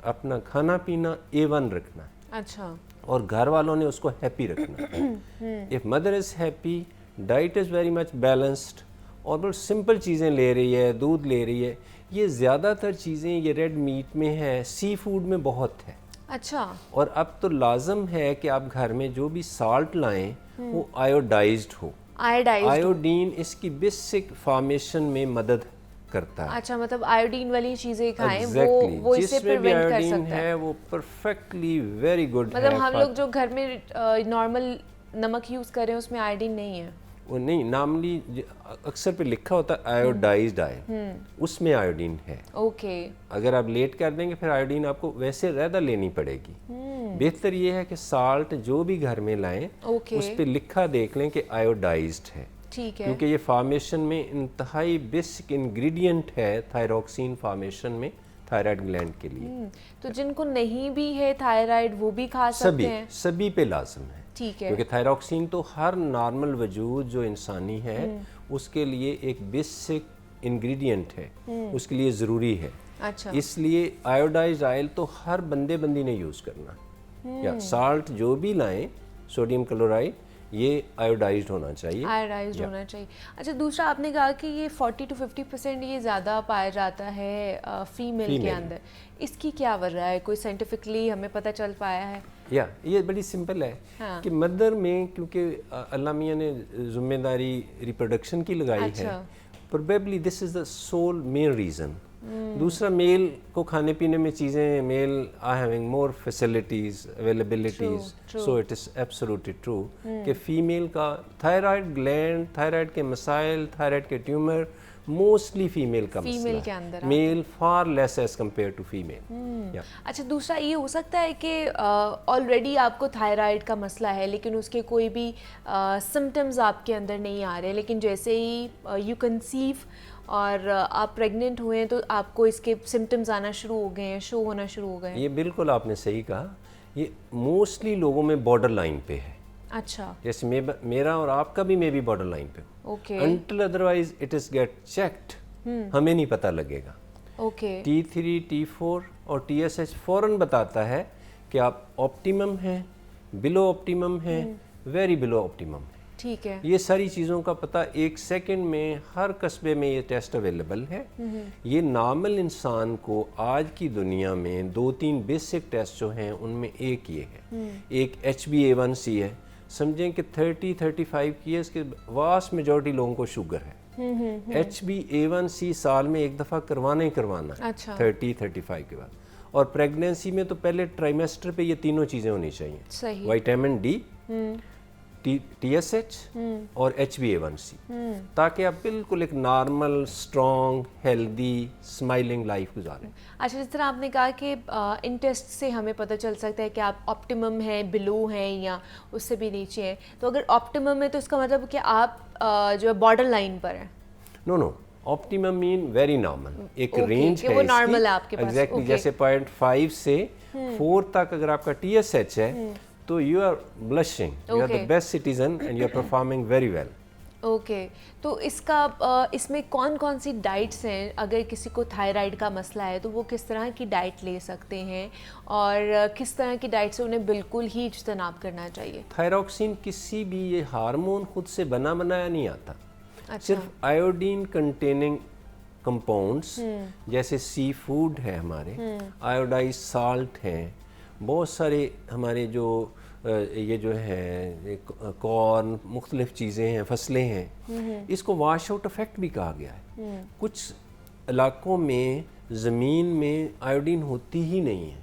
अपना खाना पीना A1 रखना है अच्छा। और घर वालों ने उसको हैप्पी रखना है। If mother is happy, diet is very much balanced और बहुत सिंपल चीज़ें ले रही है, दूध ले रही है, ये ज़्यादातर चीज़ें ये रेड मीट में है, सी फूड में बहुत है। अच्छा। और अब तो लाजम है कि आप घर में जो भी साल्ट लाएं वो आयोडाइज्ड हो। आयोडाइज्ड? आयोडीन इसकी बेसिक फॉर्मेशन में मदद करता है। अच्छा, मतलब आयोडीन वाली चीजें खाएं, Exactly. वो इससे जिसमें भी प्रिवेंट कर आयोडीन सकता है। है वो परफेक्टली वेरी गुड है। मतलब हम लोग जो घर में नॉर्मल नमक यूज कर रहे हैं उसमें आयोडीन नहीं है? वो नहीं, नॉर्मली अक्सर पे लिखा होता है आयोडाइज्ड आयन, उसमें आयोडीन है। ओके। अगर आप लेट कर देंगे फिर आयोडीन आपको वैसे ज़्यादा लेनी पड़ेगी। बेहतर ये है कि साल्ट जो भी घर में लाएं ओके। उस पे लिखा देख लें कि आयोडाइज्ड है, ठीक है। क्योंकि ये फॉर्मेशन में इंतहाई बेसिक इंग्रेडिएंट है थायरॉक्सिन फॉर्मेशन में थायराइड ग्लैंड के लिए। तो जिनको नहीं भी है थायराइड वो भी खा सकते हैं? सभी पे लाजम है, ठीक है। क्योंकि थायरॉक्सिन तो हर नॉर्मल वजूद जो इंसानी है उसके लिए एक बेसिक इंग्रेडिएंट है, उसके लिए ज़रूरी है। अच्छा। इसलिए आयोडाइज्ड ऑयल तो हर बंदे ने यूज़ करना, या साल्ट जो भी लाएं, सोडियम क्लोराइड, ये आयोडाइज्ड होना चाहिए। आयोडाइज्ड होना चाहिए। अच्छा, दूसरा आपने कहा कि ये 40 to 50% ये ज़्यादा पाया जाता है फीमेल के अंदर, इसकी क्या वजह है? कोई साइंटिफिकली हमें पता चल पाया है? या ये बड़ी सिंपल है। हाँ। कि मदर में, क्योंकि अल्लाह मियाँ ने जिम्मेदारी रिप्रोडक्शन की लगाई अच्छा। है, probably this is the sole main reason. दूसरा, मेल को खाने पीने में चीज़ें, male are having more facilities, availabilities, so it is absolutely true कि फीमेल का थायराइड ग्लैंड, थायराइड के मसाइल, थायराइड के ट्यूमर मोस्टली फीमेल का फीमेल मसला के है। अंदर male far less as compare to female. अच्छा, दूसरा ये हो सकता है कि ऑलरेडी आपको थायराइड का मसला है लेकिन उसके कोई भी सिम्टम्स आपके अंदर नहीं आ रहे, लेकिन जैसे ही यू कंसीव और आप प्रेग्नेंट हुए हैं तो आपको इसके सिम्टम्स आना शुरू हो गए हैं, शो होना शुरू हो गए हैं? ये बिल्कुल आपने सही कहा, ये मोस्टली लोगों में बॉर्डर लाइन पे है। अच्छा। जैसे मेरा और आपका भी मे बी बॉर्डर लाइन पे हो। Okay. Until otherwise it is get checked, हमें नहीं पता लगेगा। ओके। T3, T4 और TSH फौरन बताता है कि आप ऑप्टिमम हैं, बिलो ऑप्टिमम हैं, वेरी बिलो ऑप्टिमम है। ठीक है। ये सारी चीज़ों का पता 1 सेकंड में हर कस्बे में ये टेस्ट अवेलेबल है। ये नॉर्मल इंसान को आज की दुनिया में 2-3 बेसिक टेस्ट जो हैं उनमें एक ये है। एक HbA1c है, समझें कि 30-35 ईयर्स के वास्ट मेजॉरिटी लोगों को शुगर है। HbA1c साल में एक दफ़ा करवाना ही करवाना है। अच्छा। 30-35 के बाद। और प्रेगनेंसी में तो पहले ट्राइमेस्टर पे ये तीनों चीज़ें होनी चाहिए, सही। विटामिन डी, TSH और HbA1c, ताकि आप बिल्कुल एक normal strong healthy smiling life गुजारें। अच्छा, जिस तरह आपने कहा कि इन टेस्ट से हमें पता चल सकता है कि आप ऑप्टिमम हैं, बिलो हैं या उससे भी नीचे हैं, तो अगर ऑप्टिमम है तो इसका मतलब कि आप जो है बॉर्डर लाइन पर हैं। No, optimum mean very normal, एक Okay, रेंज कि है वो इसकी, normal है आपके पास, एग्जैक्टली okay. जैसे 0.5 से 4 तक अगर आपका TSH है तो you are blushing, you are the Okay. Best citizen and you are performing very well. Okay, तो इसका इसमें कौन कौन सी डाइट्स हैं? अगर किसी को थायराइड का मसला है तो वो किस तरह की डाइट ले सकते हैं और किस तरह की डाइट से उन्हें बिल्कुल ही इज्तनाब करना चाहिए? थायरॉक्सिन किसी भी ये हार्मोन खुद से बना बनाया नहीं आता, अच्छा, सिर्फ आयोडीन कंटेनिंग कंपाउंड्स जैसे सी फूड है हमारे, आयोडाइज साल्ट हैं, बहुत सारे हमारे जो ये जो है कॉर्न, मुख्तलिफ चीज़ें हैं, फसलें हैं, इसको वाश आउट इफेक्ट भी कहा गया है। कुछ इलाकों में ज़मीन में आयोडीन होती ही नहीं है,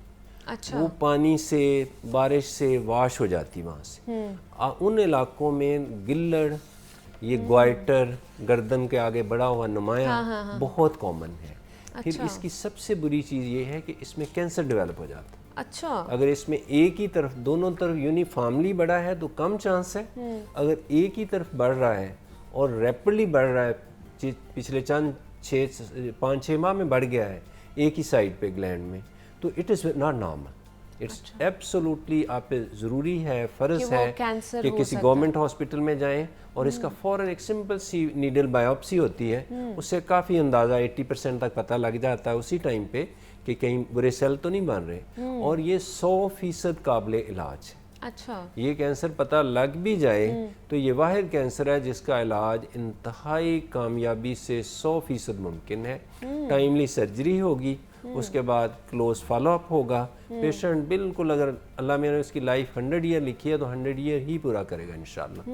अच्छा, वो पानी से, बारिश से वाश हो जाती वहाँ से। उन इलाकों में गिल्लड़, ये ग्वाइटर, गर्दन के आगे बड़ा हुआ नुमाया बहुत कॉमन है। फिर अच्छा। इसकी सबसे बुरी चीज़ ये है कि इसमें कैंसर डेवलप हो जाता है। अच्छा, अगर इसमें एक ही तरफ, दोनों तरफ यूनिफॉर्मली बढ़ा है तो कम चांस है, अगर एक ही तरफ बढ़ रहा है और रैपिडली बढ़ रहा है, पिछले चंद 5-6 माह में बढ़ गया है एक ही साइड पे ग्लैंड में, तो it is not normal, it's absolutely आप पे ज़रूरी है, फ़र्ज़ कि वो है कैंसर कि हो किसी सकता गवर्नमेंट हॉस्पिटल में जाएं और इसका फ़ौरन एक सिंपल सी नीडल बायोप्सी होती है, उससे काफ़ी अंदाज़ा 80% तक पता लग जाता है उसी टाइम पे कि कहीं बुरे सेल तो नहीं बन रहे, और ये 100% काबिल इलाज है। अच्छा, ये कैंसर पता लग भी जाए तो ये वाहिद कैंसर है जिसका इलाज इंतहाई कामयाबी से 100% मुमकिन है। टाइमली सर्जरी होगी, उसके बाद क्लोज फॉलोअप होगा, पेशेंट बिल्कुल, अगर अल्लाह मियां ने उसकी लाइफ 100 ईयर लिखी है तो 100 ईयर ही पूरा करेगा इंशाल्लाह।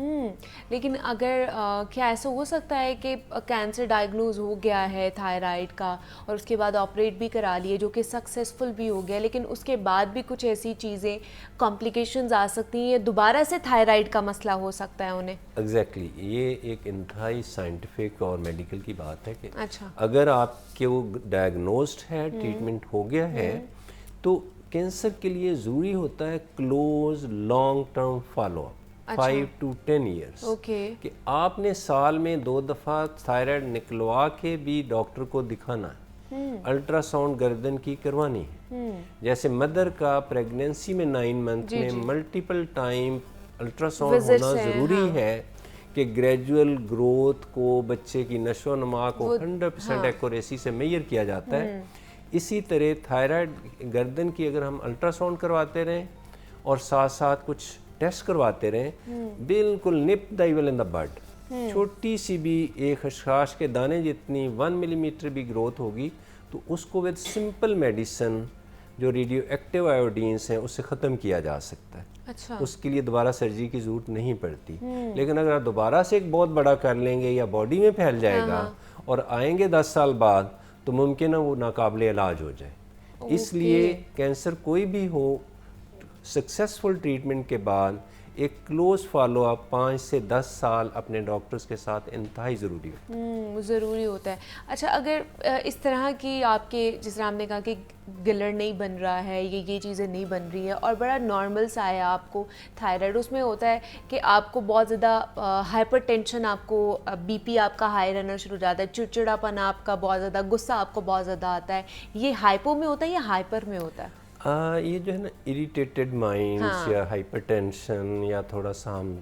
लेकिन अगर क्या ऐसा हो सकता है कि कैंसर डायग्नोज हो गया है थायराइड का और उसके बाद ऑपरेट भी करा लिए जो कि सक्सेसफुल भी हो गया, लेकिन उसके बाद भी कुछ ऐसी चीज़ें कॉम्प्लिकेशंस आ सकती हैं या दोबारा से थायराइड का मसला हो सकता है उन्हें? एग्जैक्टली, ये एक इंतहाई साइंटिफिक और मेडिकल की बात है कि अच्छा, अगर आपके वो डायग्नोस्ड है, ट्रीटमेंट हो गया है, तो कैंसर के लिए ज़रूरी होता है close long term follow up, 5 to 10 years, okay, कि आपने साल में 2 दफ़ा थायराइड निकलवा के भी डॉक्टर को दिखाना है, अल्ट्रासाउंड गर्दन की करवानी है। जैसे मदर का प्रेगनेंसी में 9 मंथ में मल्टीपल टाइम अल्ट्रासाउंड Visits होना हैं, ज़रूरी है कि ग्रेजुअल ग्रोथ को, बच्चे की नशो नमा को 100% एक्यूरेसी से मेजर किया जाता है। इसी तरह थायराइड गर्दन की अगर हम अल्ट्रासाउंड करवाते रहें और साथ साथ कुछ टेस्ट करवाते रहें, बिल्कुल nip the evil in the bud, छोटी सी भी एक खसखस के दाने जितनी 1 मिलीमीटर भी ग्रोथ होगी तो उसको विद सिंपल मेडिसिन जो रेडियो एक्टिव आयोडीन्स हैं उससे ख़त्म किया जा सकता है। अच्छा, उसके लिए दोबारा सर्जरी की ज़रूरत नहीं पड़ती। लेकिन अगर आप दोबारा से एक बहुत बड़ा कर लेंगे या बॉडी में फैल जाएगा और आएंगे 10 साल बाद तो मुमकिन है वो नाकाबिले इलाज हो जाए। इसलिए कैंसर कोई भी हो, सक्सेसफुल ट्रीटमेंट के बाद एक क्लोज फॉलोअप 5 से 10 साल अपने डॉक्टर्स के साथ इंतहाई ज़रूरी है। ज़रूरी होता है। अच्छा, अगर इस तरह की आपके, जिस तरह आपने कहा कि गिलर नहीं बन रहा है, ये चीज़ें नहीं बन रही है और बड़ा नॉर्मल सा है आपको थायराइड, उसमें होता है कि आपको बहुत ज़्यादा हाइपरटेंशन, आपको बीपी आपका हाई रहना शुरू हो जाता है, चिड़चिड़ापन आपका बहुत ज़्यादा, गुस्सा आपको बहुत ज़्यादा आता है, ये हाइपो में होता है या हाइपर में होता है? ये जो है ना इरिटेटेड माइंड्स या हाइपरटेंशन या थोड़ा सा हम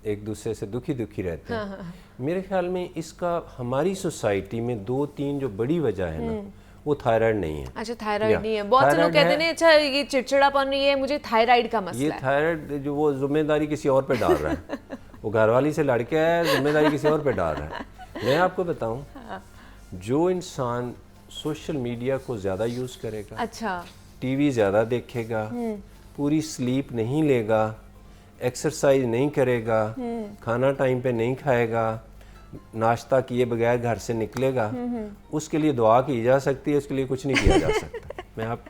एक दूसरे से दुखी रहते हैं, मेरे ख्याल में इसका हमारी सोसाइटी में 2-3 जो बड़ी वजह है ना वो थायराइड नहीं है। अच्छा, थायराइड नहीं है। बहुत से लोग कहते हैं अच्छा ये चिड़चिड़ापन नहीं है, मुझे थायराइड का मसला ये है। थायराइड जो वो जिम्मेदारी किसी और पे डाल रहा है वो घरवाली से लड़ के आया, जिम्मेदारी किसी और पे डाल रहा है। मैं आपको बताऊं, जो इंसान सोशल मीडिया को ज़्यादा यूज़ करेगा, अच्छा, टीवी ज़्यादा देखेगा, पूरी स्लीप नहीं लेगा, एक्सरसाइज नहीं करेगा, खाना टाइम पे नहीं खाएगा, नाश्ता किए बगैर घर से निकलेगा, उसके लिए दुआ की जा सकती है, उसके लिए कुछ नहीं किया जा सकता। आप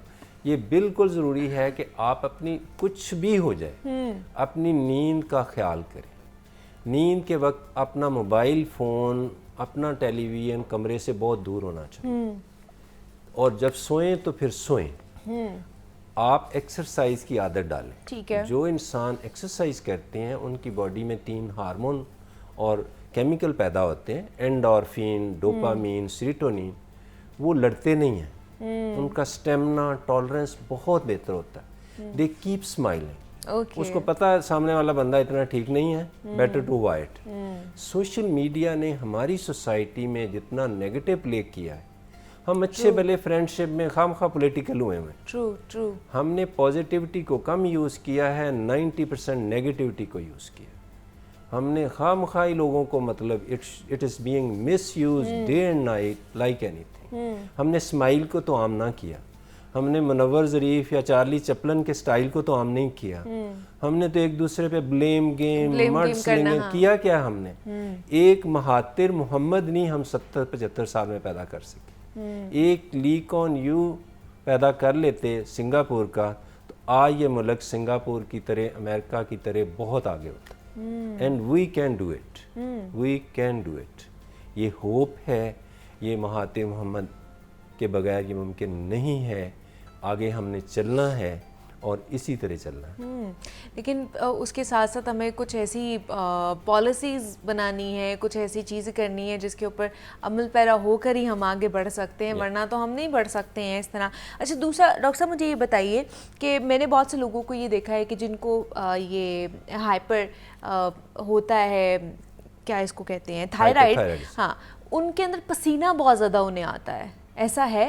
ये बिल्कुल ज़रूरी है कि आप अपनी कुछ भी हो जाए अपनी नींद का ख्याल करें। नींद के वक्त अपना मोबाइल फ़ोन, अपना टेलीविज़न कमरे से बहुत दूर होना चाहिए। और जब सोएं तो फिर सोएं। आप एक्सरसाइज की आदत डालें। ठीक है। जो इंसान एक्सरसाइज करते हैं उनकी बॉडी में 3 हार्मोन और केमिकल पैदा होते हैं, एंडोर्फिन, डोपामीन, सीरोटोनिन। वो लड़ते नहीं हैं, उनका स्टेमिना, टॉलरेंस बहुत बेहतर होता है। They keep smiling. ओके। उसको पता है सामने वाला बंदा इतना ठीक नहीं है, better to avoid. Social media ने हमारी सोसाइटी में जितना नेगेटिव प्ले किया है, हम अच्छे भले फ्रेंडशिप में खामखा पॉलिटिकल हुए हैं। True true. हमने पॉजिटिविटी को कम यूज़ किया है, 90% नेगेटिविटी को यूज़ किया। हमने खामखाई लोगों को मतलब it is being misuse day and night like anything. हमने स्माइल को तो आम ना किया, हमने मुनव्वर ज़रीफ या चार्ली चैपलिन के स्टाइल को तो आम नहीं किया। हमने तो एक दूसरे पे ब्लेम गेम, मर्ड स्लिंगिंग किया। क्या हमने एक महातिर मोहम्मद नहीं हम 70-75 साल में पैदा कर सके। एक ली कुआन यू पैदा कर लेते सिंगापुर का, तो आज ये मुल्क सिंगापुर की तरह, अमेरिका की तरह बहुत आगे होता। And we can do it, we can do it. ये होप है, ये महातिर मोहम्मद के बगैर ये मुमकिन नहीं है। आगे हमने चलना है और इसी तरह चलना है। लेकिन उसके साथ साथ हमें कुछ ऐसी पॉलिसीज़ बनानी है, कुछ ऐसी चीज़ें करनी है जिसके ऊपर अमल पैरा होकर ही हम आगे बढ़ सकते हैं, वरना तो हम नहीं बढ़ सकते हैं इस तरह। अच्छा, दूसरा डॉक्टर साहब मुझे ये बताइए कि मैंने बहुत से लोगों को ये देखा है कि जिनको ये हाइपर होता है, क्या इसको कहते हैं, थायराइड। हाँ, उनके अंदर पसीना बहुत ज़्यादा उन्हें आता है, ऐसा है?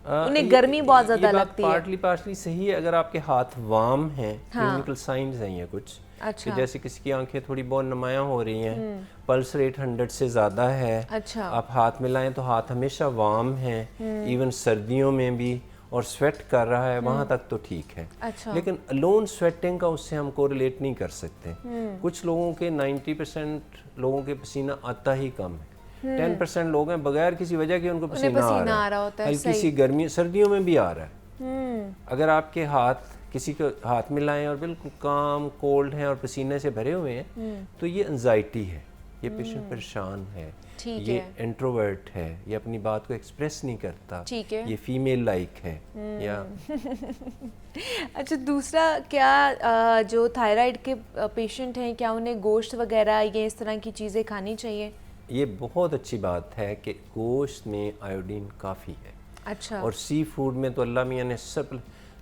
उन्हें गर्मी बहुत ज़्यादा लगती है? पार्टली सही है। अगर आपके हाथ वार्म हैं, क्लिनिकल साइंस हैं ये कुछ। अच्छा। कि जैसे किसी की आंखें थोड़ी बहुत नुमायाँ हो रही हैं, पल्स रेट 100 से ज़्यादा है, अच्छा। आप हाथ मिलाएं तो हाथ हमेशा वार्म हैं, इवन सर्दियों में भी, और स्वेट कर रहा है, वहाँ तक तो ठीक है। अच्छा। लेकिन अलोन स्वेटिंग का उससे हम कोरिलेट नहीं कर सकते। कुछ लोगों के 90% लोगों के पसीना आता ही कम है। 10% लोग हैं बगैर किसी वजह के उनको पसीना आ रहा है, हल्की सी गर्मी, सर्दियों में भी आ रहा है। अगर आपके हाथ किसी को हाथ मिलाएं और बिल्कुल काम, कोल्ड हैं और पसीने से भरे हुए हैं, तो ये एंजाइटी है, ये पेशेंट परेशान है, ये इंट्रोवर्ट है, ये अपनी बात को एक्सप्रेस नहीं करता, ये फीमेल लाइक है। या अच्छा, दूसरा क्या जो थायराइड के पेशेंट हैं, क्या उन्हें गोश्त वगैरह ये इस तरह की चीज़ें खानी चाहिए? ये बहुत अच्छी बात है कि गोश्त में आयोडीन काफ़ी है। अच्छा। और सी फूड में तो अल्लाह मियाँ ने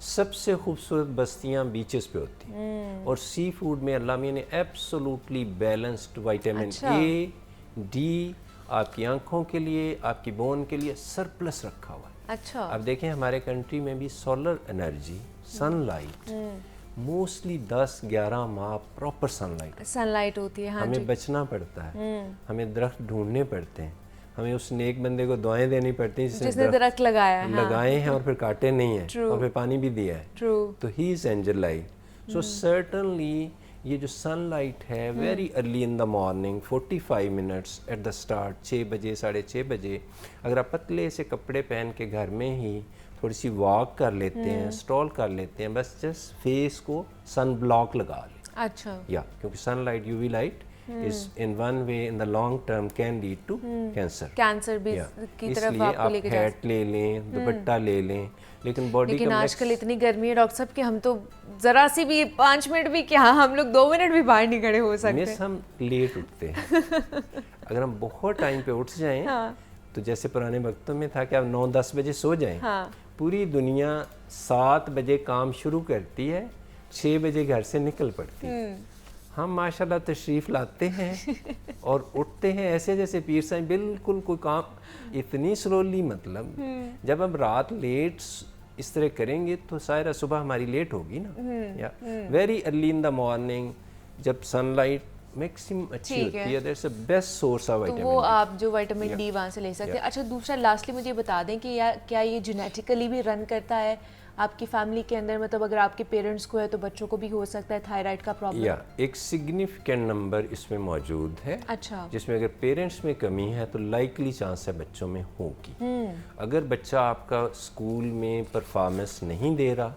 सबसे खूबसूरत बस्तियाँ बीचेस पे होती हैं, और सी फूड में अल्लाह मियाँ ने absolutely balanced vitamin A, D आपकी आंखों के लिए, आपकी बोन के लिए सरप्लस रखा हुआ है। अच्छा। अब देखें हमारे कंट्री में भी सोलर एनर्जी, सनलाइट मोस्टली 10-11 माह प्रॉपर सनलाइट होती है। हाँ, हमें बचना पड़ता है, हमें दरख्त ढूंढने पड़ते हैं, हमें उस नेक बंदे को दुआएं देनी पड़ती हैं जिसने दरख्त लगाया है, लगाए हैं और फिर काटे नहीं है और फिर पानी भी दिया है। तो he is angel light. So certainly ये जो सनलाइट है very early in the morning 45 minutes at the start, 6 बजे 6:30 बजे, अगर आप पतले से कपड़े पहन के घर में ही थोड़ी सी वॉक कर लेते हैं, स्टॉल कर लेते हैं, बस जस्ट फेस को सन ब्लॉक लगा लें। अच्छा। या क्योंकि sunlight, UV light is in one way in the long term can lead to cancer भी की तरफ आपको लेके जा सकते हैं। हैट ले लें, दुपट्टा ले लें, लेकिन बॉडी लेकिन आजकल इतनी गर्मी है डॉक्टर साहब कि हम तो जरा सी भी 5 मिनट भी क्या, हम लोग 2 मिनट भी बाहर नहीं खड़े हो सकते। मिस हम लेट उठते हैं। अगर हम बहुत टाइम पे उठ जाएं, तो जैसे पुराने वक्तों में था कि आप 9-10 बजे सो जाएं, पूरी दुनिया 7 बजे काम शुरू करती है, 6 बजे घर से निकल पड़ती है। हम माशाल्लाह तशरीफ़ लाते हैं और उठते हैं ऐसे जैसे पीर साईं, बिल्कुल कोई काम इतनी स्लोली, मतलब जब हम रात लेट इस तरह करेंगे तो सारा सुबह हमारी लेट होगी ना। या very early in the morning, जब सनलाइट मैक्सिमम अच्छी ठीक होती है। है, that's the best source of तो विटामिन वो डी। आप जो विटामिन डी वहाँ से ले सकते हैं। Yeah. अच्छा, दूसरा लास्टली मुझे बता दें कि क्या ये जेनेटिकली भी रन करता है आपकी फैमिली के अंदर, मतलब अगर आपके पेरेंट्स को है तो बच्चों को भी हो सकता है थायराइड का प्रॉब्लम? या एक सिग्निफिकेंट नंबर इसमें मौजूद है, अच्छा। जिसमें अगर पेरेंट्स में कमी है तो लाइकली चांस है बच्चों में होगी। अगर बच्चा आपका स्कूल में परफॉर्मेंस नहीं दे रहा,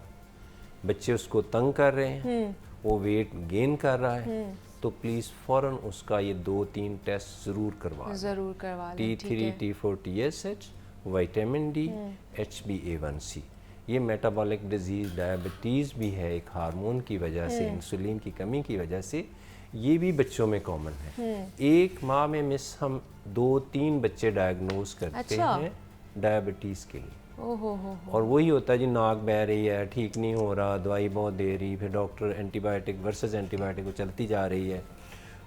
बच्चे उसको तंग कर रहे हैं, वो वेट गेन कर रहा है, तो प्लीज़ फ़ौरन उसका ये 2-3 टेस्ट ज़रूर करवा लें। T3, T4, TSH, vitamin D, HbA1c। ये मेटाबॉलिक डिजीज़ डायबिटीज़ भी है एक हार्मोन की वजह से, इंसुलिन की कमी की वजह से, ये भी बच्चों में कॉमन है। एक माह में मिस हम 2-3 बच्चे डायग्नोज करते हैं डायबिटीज़ के लिए। ओहो और वही होता है जी, नाक बह रही है, ठीक नहीं हो रहा, दवाई बहुत दे रही, फिर डॉक्टर एंटीबायोटिक वर्सेस एंटीबायोटिक को चलती जा रही है।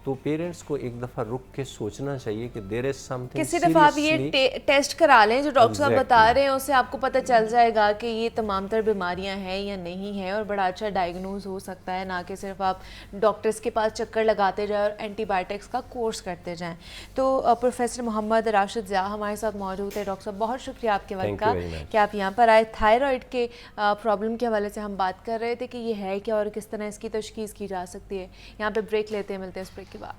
तो पेरेंट्स को एक दफ़ा रुक के सोचना चाहिए कि देयर इज समथिंग। किसी दफ़ा आप ये टेस्ट करा लें जो डॉक्टर साहब बता रहे हैं, उससे आपको पता चल जाएगा कि ये तमाम तर बीमारियां हैं या नहीं हैं, और बड़ा अच्छा डायग्नोज हो सकता है, ना कि सिर्फ आप डॉक्टर्स के पास चक्कर लगाते जाएं और एंटीबायोटिक्स का कोर्स करते जाएं। तो प्रोफेसर मोहम्मद राशिद ज़िया हमारे साथ मौजूद है। डॉक्टर साहब, बहुत शुक्रिया आपके वक्त का कि आप यहाँ पर आए। थायराइड के प्रॉब्लम के हवाले से हम बात कर रहे थे कि ये है क्या और किस तरह इसकी तशखीस की जा सकती है। यहाँ पर ब्रेक लेते हैं, मिलते हैं इस ब्रेक के बाद।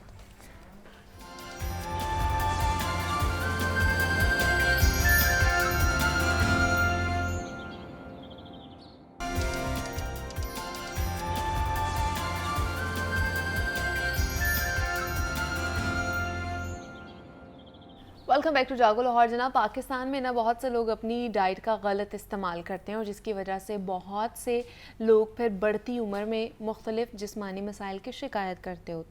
वेलकम बैक टू जागो लाहौर। जनाब, पाकिस्तान में ना बहुत से लोग अपनी डाइट का गलत इस्तेमाल करते हैं और जिसकी वजह से बहुत से लोग फिर बढ़ती उम्र में मुख्तलिफ जिस्मानी मसाइल की शिकायत करते हो,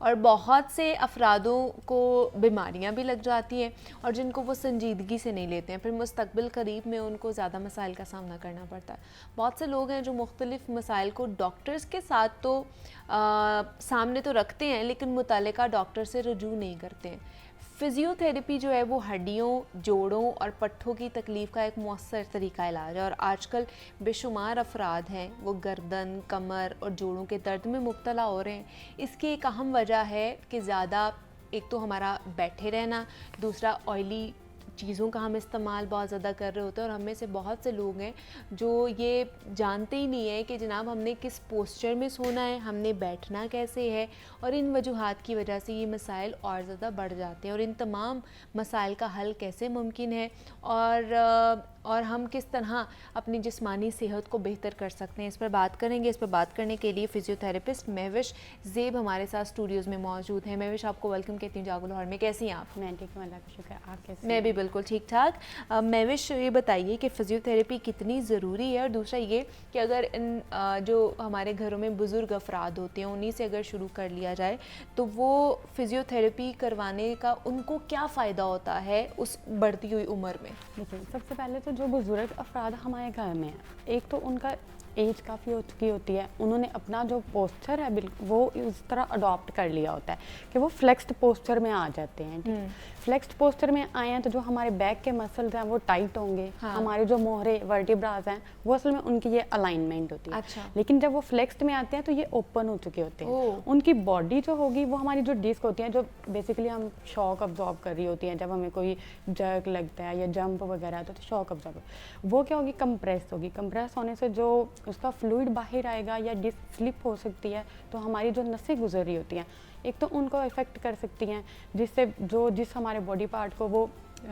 और बहुत से अफरादों को बीमारियां भी लग जाती हैं और जिनको वो संजीदगी से नहीं लेते हैं, फिर मुस्तकबिल करीब में उनको ज़्यादा मसाइल का सामना करना पड़ता है। बहुत से लोग हैं जो मुख्तलिफ मसाइल को डॉक्टर्स के साथ तो सामने तो रखते हैं, लेकिन मुतालिका डॉक्टर से रुजू नहीं करते हैं। फ़िज़ियोथेरेपी जो है वो हड्डियों, जोड़ों और पट्ठों की तकलीफ़ का एक मौसर तरीका इलाज है, और आजकल बेशुमार अफराद हैं वो गर्दन, कमर और जोड़ों के दर्द में मुब्तला हो रहे हैं। इसकी एक अहम वजह है कि ज़्यादा, एक तो हमारा बैठे रहना, दूसरा ऑयली चीज़ों का हम इस्तेमाल बहुत ज़्यादा कर रहे होते हैं, और हम में से बहुत से लोग हैं जो ये जानते ही नहीं है कि जनाब हमने किस पोस्चर में सोना है, हमने बैठना कैसे है, और इन वजूहात की वजह से ये मसाइल और ज़्यादा बढ़ जाते हैं। और इन तमाम मसाइल का हल कैसे मुमकिन है और हम किस तरह अपनी जिस्मानी सेहत को बेहतर कर सकते हैं, इस पर बात करेंगे। इस पर बात करने के लिए फ़िज़ियोथेरेपिस्ट महविश ज़ेब हमारे साथ स्टूडियोज़ में मौजूद हैं। महविश, आपको वेलकम कहती हूँ जागो लाहौर में। कैसी हैं आप? मैं ठीक हूँ, अल्लाह का शुक्र है। आप कैसे? मैं भी बिल्कुल ठीक ठाक। महविश, ये बताइए कि फ़िज़ियोथेरेपी कितनी ज़रूरी है, और दूसरा ये कि अगर इन जो हमारे घरों में बुज़ुर्ग अफराद होते हैं उन्हीं से अगर शुरू कर लिया जाए तो वो फ़िज़ियोथेरेपी करवाने का उनको क्या फ़ायदा होता है उस बढ़ती हुई उम्र में? देखिए, सबसे पहले तो जो बुज़ुर्ग अफराद हमारे घर में हैं, एक तो उनका एज काफ़ी हो चुकी होती है, उन्होंने अपना जो पोस्चर है बिल्कुल वो इस तरह अडॉप्ट कर लिया होता है कि वो फ्लेक्स्ड पोस्चर में आ जाते हैं। ठीक है, फ्लेक्स्ड पोस्चर में आए हैं तो जो हमारे बैक के मसल्स हैं वो टाइट होंगे। हाँ। हमारे जो मोहरे वर्टिब्रास हैं वो असल में उनकी ये अलाइनमेंट होती है। अच्छा। लेकिन जब वो फ्लेक्स्ड में आते हैं तो ये ओपन हो चुके होते हैं। उनकी बॉडी जो होगी वो हमारी जो डिस्क होती है, जो बेसिकली हम शॉक अब्जॉर्ब कर रही होती हैं, जब हमें कोई जर्क लगता है या जंप वगैरह आता है तो शॉक अब्जॉर्ब, वो क्या होगी, कंप्रेस होगी। कंप्रेस होने से जो उसका फ्लूइड बाहर आएगा या डिस्क स्लिप हो सकती है, तो हमारी जो नसें गुजर रही होती हैं एक तो उनको इफ़ेक्ट कर सकती हैं, जिससे जिस हमारे बॉडी पार्ट को वो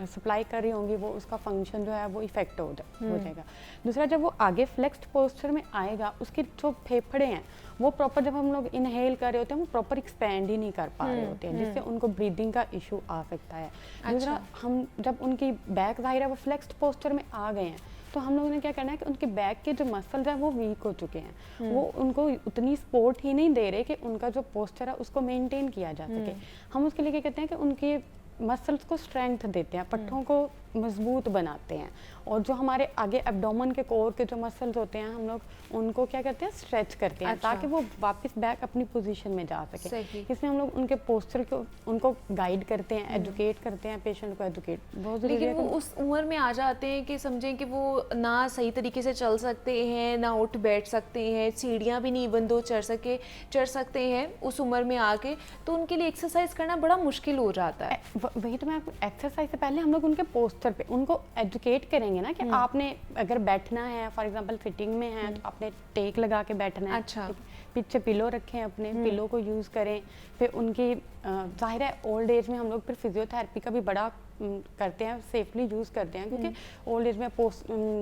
सप्लाई कर रही होंगी वो उसका फंक्शन जो है वो इफेक्ट हो जाएगा। दूसरा, जब वो आगे फ्लेक्स्ड पोस्चर में आएगा, उसके जो फेफड़े हैं वो प्रॉपर, जब हम लोग इनहेल कर रहे होते हैं वो प्रॉपर एक्सपैंड ही नहीं कर पा रहे होते हैं, जिससे उनको ब्रीदिंग का इशू आ सकता है। दूसरा, हम जब उनकी बैक जाहिर है वो फ्लेक्स्ड पोस्चर में आ गए हैं तो हम लोगों ने क्या करना है कि उनके बैक के जो मसल्स हैं वो वीक हो चुके हैं, वो उनको उतनी सपोर्ट ही नहीं दे रहे कि उनका जो पोस्चर है उसको मेंटेन किया जा सके। हम उसके लिए क्या कहते हैं कि उनके मसल्स को स्ट्रेंथ देते हैं, पट्ठों को मजबूत बनाते हैं। और जो हमारे आगे एब्डोमेन के कोर के जो मसल्स होते हैं, हम लोग उनको क्या करते हैं, स्ट्रेच करते हैं, अच्छा। ताकि वो वापस बैक अपनी पोजीशन में जा सही। सके। इसमें हम लोग उनके पोस्चर को उनको गाइड करते हैं, एजुकेट करते हैं, पेशेंट को एजुकेट बहुत ज़रूरी लेकिन है। वो उस उम्र में आ जाते हैं कि समझें कि वो ना सही तरीके से चल सकते हैं, ना उठ बैठ सकते हैं, सीढ़ियाँ भी नहीं इवन दो चढ़ सकते हैं उस उम्र में आके, तो उनके लिए एक्सरसाइज करना बड़ा मुश्किल हो जाता है। वही तो मैं आपको, एक्सरसाइज से पहले हम लोग उनके पोस्चर पे उनको एजुकेट करेंगे ना कि आपने अगर बैठना है, फॉर एग्जांपल सिटिंग में है, तो आपने टेक लगा के बैठना है। अच्छा। पीछे पिलो रखें, अपने पिलो को यूज़ करें। फिर उनकी जाहिर है ओल्ड एज में हम लोग फिर फिजियोथेरेपी का भी बड़ा करते हैं, सेफली यूज़ करते हैं, क्योंकि ओल्ड एज में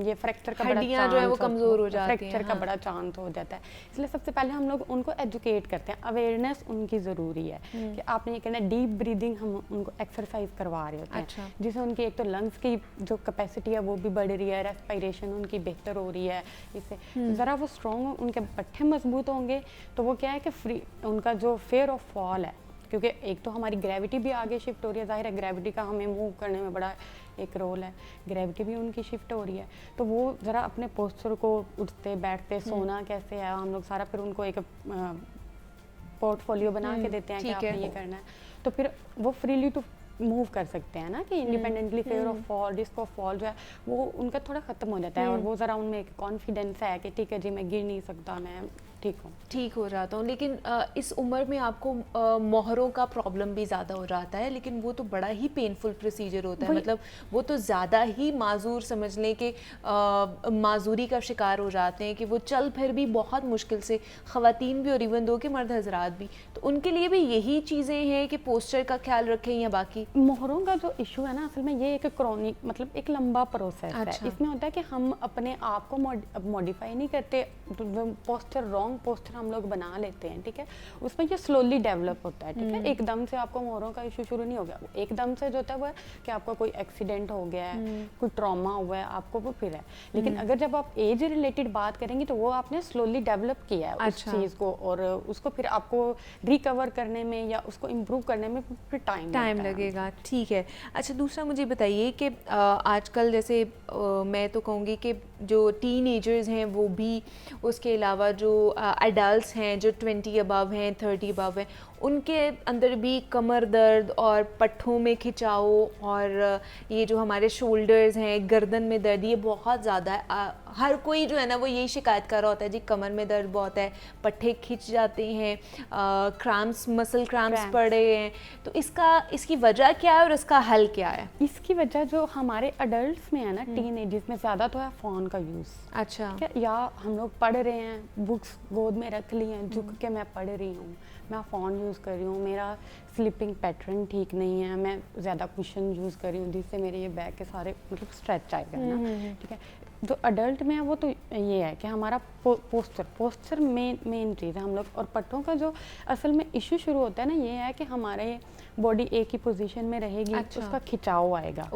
ये फ्रैक्चर का बड़ा हड्डियाँ जो है वो chance कमज़ोर हो जाती हैं, फ्रैक्चर का हाँ। बड़ा चांस हो जाता है। इसलिए सबसे पहले हम लोग उनको एजुकेट करते हैं, अवेयरनेस उनकी ज़रूरी है कि आपने ये करना है। डीप ब्रीदिंग हम उनको एक्सरसाइज करवा रहे होते हैं, अच्छा। जिससे उनकी एक तो लंग्स की जो कैपेसिटी है वो भी बढ़ रही है, रेस्पिरेशन उनकी बेहतर हो रही है। इससे ज़रा वो स्ट्रॉन्ग, उनके पट्टे मजबूत होंगे, तो वो क्या है कि फ्री उनका जो फेयर ऑफ फॉल है, क्योंकि एक तो हमारी ग्रेविटी भी आगे शिफ्ट हो रही है, जाहिर है ग्रेविटी का हमें मूव करने में बड़ा एक रोल है, ग्रेविटी भी उनकी शिफ्ट हो रही है, तो वो ज़रा अपने पोस्चर को, उठते बैठते सोना कैसे है, हम लोग सारा फिर उनको एक पोर्टफोलियो बना के देते हैं कि ठीक है। आपने ये करना है, तो फिर वो फ्रीली टू मूव कर सकते हैं ना, कि independently fair of fall, risk of fall जो है वो उनका थोड़ा ख़त्म हो जाता है, और वो ज़रा उनमें एक कॉन्फिडेंस है कि ठीक है जी, मैं गिर नहीं सकता, मैं ठीक हो जाता हूँ। लेकिन इस उम्र में आपको मोहरों का प्रॉब्लम भी ज़्यादा हो जाता है, लेकिन वो तो बड़ा ही पेनफुल प्रोसीजर होता है, मतलब वो तो ज़्यादा ही माजूर समझ लें कि माजूरी का शिकार हो जाते हैं कि वो चल फिर भी बहुत मुश्किल से, ख़वातीन भी और इवन दो के मर्द हजरात भी, तो उनके लिए भी यही चीज़ें हैं कि पोस्चर का ख्याल रखें या बाकी। मोहरों का जो इशू है ना, असल में ये एक क्रॉनिक, मतलब एक लंबा प्रोसेस है। इसमें होता है कि हम अपने आप को मॉडिफाई नहीं करते, पोस्चर रॉन्ग पोस्चर हम लोग बना लेते हैं, ठीक है, उसमें ये स्लोली डेवलप होता है, ठीक है। एकदम से आपको मोहरों का इशू शुरू नहीं हो गया, एकदम से जो होता है वो है कि आपका कोई एक्सीडेंट हो गया है, कोई ट्रॉमा हुआ है, आपको वो फिर है। लेकिन अगर जब आप एज रिलेटेड बात करेंगे तो वो आपने स्लोली डेवलप किया है उस चीज़ को, और उसको फिर आपको रिकवर करने में या उसको इम्प्रूव करने में फिर टाइम लगेगा। ठीक है। अच्छा, दूसरा मुझे बताइए कि आजकल जैसे मैं तो कहूँगी कि जो टीनेजर्स हैं वो भी, उसके अलावा जो एडल्ट्स हैं जो 20 अबव हैं, 30 अबव हैं, उनके अंदर भी कमर दर्द और पट्ठों में खिंचाव और ये जो हमारे शोल्डर्स हैं, गर्दन में दर्द, ये बहुत ज़्यादा है। हर कोई जो है ना वो यही शिकायत कर रहा होता है जी, कमर में दर्द बहुत है, पट्ठे खिंच जाते हैं, क्रैम्प्स, मसल क्रैम्प्स पड़ रहे हैं, तो इसकी वजह क्या है और इसका हल क्या है? इसकी वजह जो हमारे अडल्ट्स में है ना, टीनेजर्स में ज़्यादा तो है फ़ोन का यूज़। अच्छा। या हम लोग पढ़ रहे हैं, बुक्स गोद में रख ली हैं, झुक के मैं पढ़ रही हूँ, मैं फ़ोन यूज़ कर रही हूँ, मेरा स्लीपिंग पैटर्न ठीक नहीं है, मैं ज़्यादा कुशन यूज़ कर रही हूँ, जिससे मेरे ये बैक के सारे मतलब स्ट्रेच आएगा ना, ठीक है। जो अडल्ट में है वो तो ये है कि हमारा पोस्चर मेन चीज़ है हम लोग। और पट्टों का जो असल में इशू शुरू होता है ना, ये है कि हमारे बॉडी एक ही पोजीशन में रहेगी, उसका खिंचाव आएगा,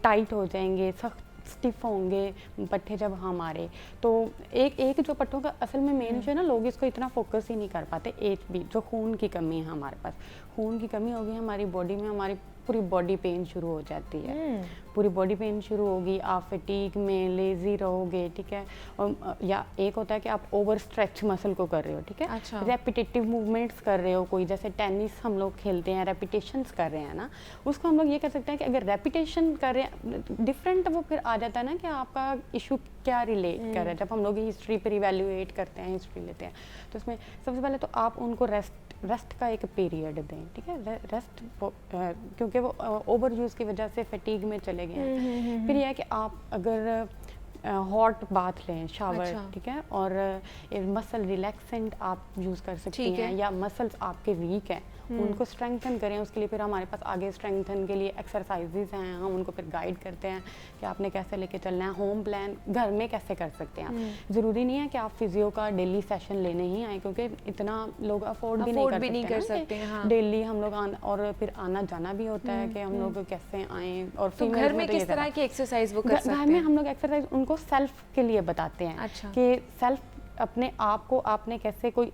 टाइट हो जाएंगे, सख्त स्टिफ होंगे पट्टे जब हमारे, तो एक जो पट्टों का असल में मेन इशू है ना, लोग इसको इतना फोकस ही नहीं कर पाते। एच बी, जो खून की कमी है हमारे पास, खून की कमी होगी हमारी बॉडी में, हमारी पूरी बॉडी पेन शुरू हो जाती है, पूरी बॉडी पेन शुरू होगी, आप फटीग में लेजी रहोगे, ठीक है। और या एक होता है कि आप ओवर स्ट्रेच मसल को कर रहे हो, ठीक है, अच्छा। रेपिटेटिव मूवमेंट्स कर रहे हो, कोई जैसे टेनिस हम लोग खेलते हैं, रेपिटेशंस कर रहे हैं ना, उसको हम लोग ये कर सकते हैं कि अगर रेपिटेशन कर रहे हैं डिफरेंट, वो फिर आ जाता है ना कि आपका इशू क्या रिलेट कर रहा है। जब हम लोग हिस्ट्री पर इवेल्युएट करते हैं, हिस्ट्री लेते हैं, तो उसमें सबसे पहले तो आप उनको रेस्ट का एक पीरियड दें, ठीक है, रेस्ट, क्योंकि वो ओवर यूज़ की वजह से फटीग में चले गए हैं। फिर यह है कि आप अगर हॉट बाथ लें, शावर, अच्छा। ठीक है, और मसल रिलैक्सेंट आप यूज़ कर सकती हैं, या मसल्स आपके वीक हैं उनको स्ट्रेंथन करें। उसके लिए फिर हमारे पास आगे स्ट्रेंथन के लिए एक्सरसाइजेज हैं, हम उनको फिर गाइड करते हैं कि आपने कैसे लेके चलना है, होम प्लान घर में कैसे कर सकते हैं आप। ज़रूरी नहीं है कि आप फिजियो का डेली सेशन लेने ही आए, क्योंकि इतना लोग अफोर्ड भी नहीं कर सकते हैं डेली हम लोग और फिर आना जाना भी होता है कि हम लोग कैसे आएँ। और तो घर में किस तरह की एक्सरसाइज वो कर सकते हैं? घर में हम लोग एक्सरसाइज उनको सेल्फ के लिए बताते हैं, कि सेल्फ अपने आप को आपने कैसे कोई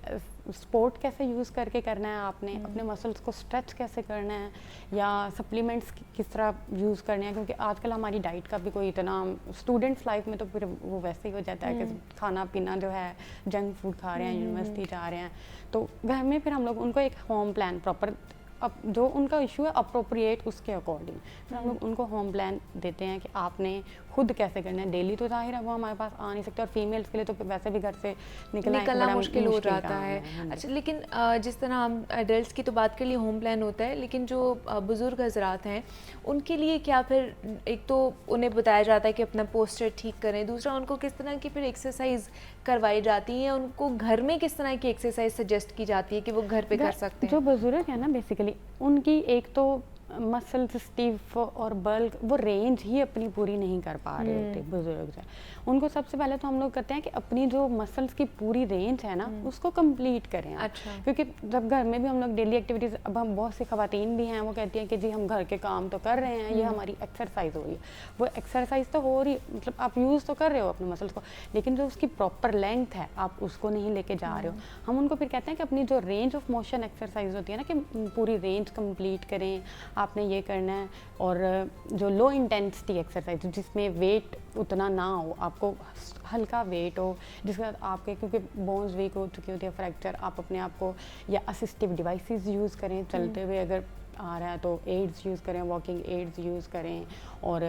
स्पोर्ट कैसे यूज़ करके करना है, आपने अपने मसल्स को स्ट्रेच कैसे करना है, या सप्लीमेंट्स किस तरह यूज़ करने हैं, क्योंकि आजकल हमारी डाइट का भी कोई इतना, स्टूडेंट्स लाइफ में तो फिर वो वैसे ही हो जाता है कि खाना पीना जो है जंक फूड खा रहे हैं, यूनिवर्सिटी जा रहे हैं, तो घर में फिर हम लोग उनको एक होम प्लान प्रॉपर, अब जो उनका इशू है अप्रोप्रिएट उसके अकॉर्डिंग फिर हम लोग उनको होम प्लान देते हैं कि आपने खुद कैसे करना है। डेली तो जाहिर है वो हमारे पास आ नहीं सकते, और फीमेल्स के लिए तो वैसे भी घर से निकलना मुश्किल हो जाता काम है। अच्छा, लेकिन जिस तरह हम एडल्ट्स की तो बात कर लिए, होम प्लान होता है, लेकिन जो बुज़ुर्ग हजरात हैं उनके लिए क्या, फिर एक तो उन्हें बताया जाता है कि अपना पोस्चर ठीक करें, दूसरा उनको किस तरह की फिर एक्सरसाइज करवाई जाती है, उनको घर में किस तरह की एक्सरसाइज सजेस्ट की जाती है कि वो घर पे कर सकते हैं? जो बुजुर्ग है ना बेसिकली उनकी एक तो मसल्स स्टीफ और बल्क, वो रेंज ही अपनी पूरी नहीं कर पा रहे होते बुजुर्ग जो, उनको सबसे पहले तो हम लोग करते हैं कि अपनी जो मसल्स की पूरी रेंज है ना उसको कंप्लीट करें आप। अच्छा। क्योंकि जब घर में भी हम लोग डेली एक्टिविटीज़, अब हम बहुत सी खवातीन भी हैं वो कहती हैं कि जी हम घर के काम तो कर रहे हैं, ये हमारी एक्सरसाइज हो रही है, वो एक्सरसाइज तो हो रही, मतलब आप यूज़ तो कर रहे हो अपने मसल्स को, लेकिन जो उसकी प्रॉपर लेंथ है आप उसको नहीं लेके जा रहे हो। हम उनको फिर कहते हैं कि अपनी जो रेंज ऑफ मोशन एक्सरसाइज होती है ना, कि पूरी रेंज कंप्लीट करें, आपने ये करना है। और जो लो इंटेंसिटी एक्सरसाइज जिसमें वेट उतना ना हो, आपको हल्का वेट हो, जिसके बाद आपके, क्योंकि बोन्स वीक हो चुकी होती है, फ्रैक्चर, आप अपने आप को या असिस्टिव डिवाइसेस यूज़ करें, चलते हुए अगर आ रहा है तो एड्स यूज़ करें, वॉकिंग एड्स यूज़ करें। और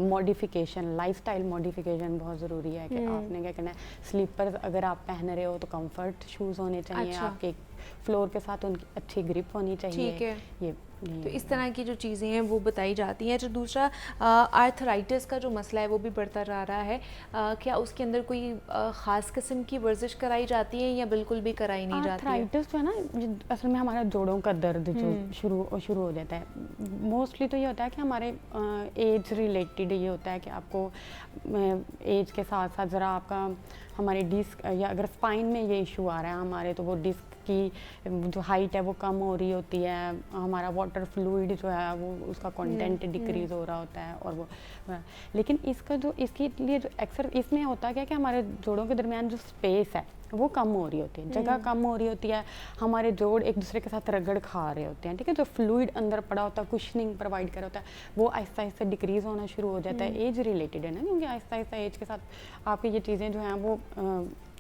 मॉडिफिकेशन, लाइफस्टाइल मॉडिफिकेशन बहुत ज़रूरी है कि आपने क्या करना है, स्लीपर्स अगर आप पहन रहे हो तो कंफर्ट शूज़ होने चाहिए, अच्छा। आपके फ्लोर के साथ उनकी अच्छी ग्रिप होनी चाहिए। ठीक है। ये तो इस तरह की जो चीज़ें हैं वो बताई जाती हैं। जो दूसरा आर्थराइटिस का जो मसला है वो भी बढ़ता जा रहा है, क्या उसके अंदर कोई ख़ास किस्म की वर्जिश कराई जाती है या बिल्कुल भी कराई नहीं जाती है? आर्थराइटिस जो है ना, असल में हमारा जोड़ों का दर्द जो शुरू हो जाता है, मोस्टली तो ये होता है कि हमारे एज रिलेटेड ये होता है कि आपको एज के साथ साथ ज़रा आपका हमारे डिस्क, या अगर स्पाइन में ये इशू आ रहा है हमारे, तो वो डिस्क की जो हाइट है वो कम हो रही होती है, हमारा वाटर फ्लूइड जो है वो उसका कंटेंट डिक्रीज़ हो रहा होता है, और वो, लेकिन इसका जो इसके लिए जो इसमें होता क्या कि हमारे जोड़ों के दरमियान जो स्पेस है वो कम हो रही होती है, जगह कम हो रही होती है, हमारे जोड़ एक दूसरे के साथ रगड़ खा रहे होते हैं, ठीक है, जो फ्लूइड अंदर पड़ा होता है, कुशनिंग प्रोवाइड कर होता है, वो आहिस्ता आहिस्ता डिक्रीज़ होना शुरू हो जाता है। एज रिलेटेड है ना, क्योंकि आहिस्ता आहिस्ता एज के साथ आपकी ये चीज़ें जो हैं वो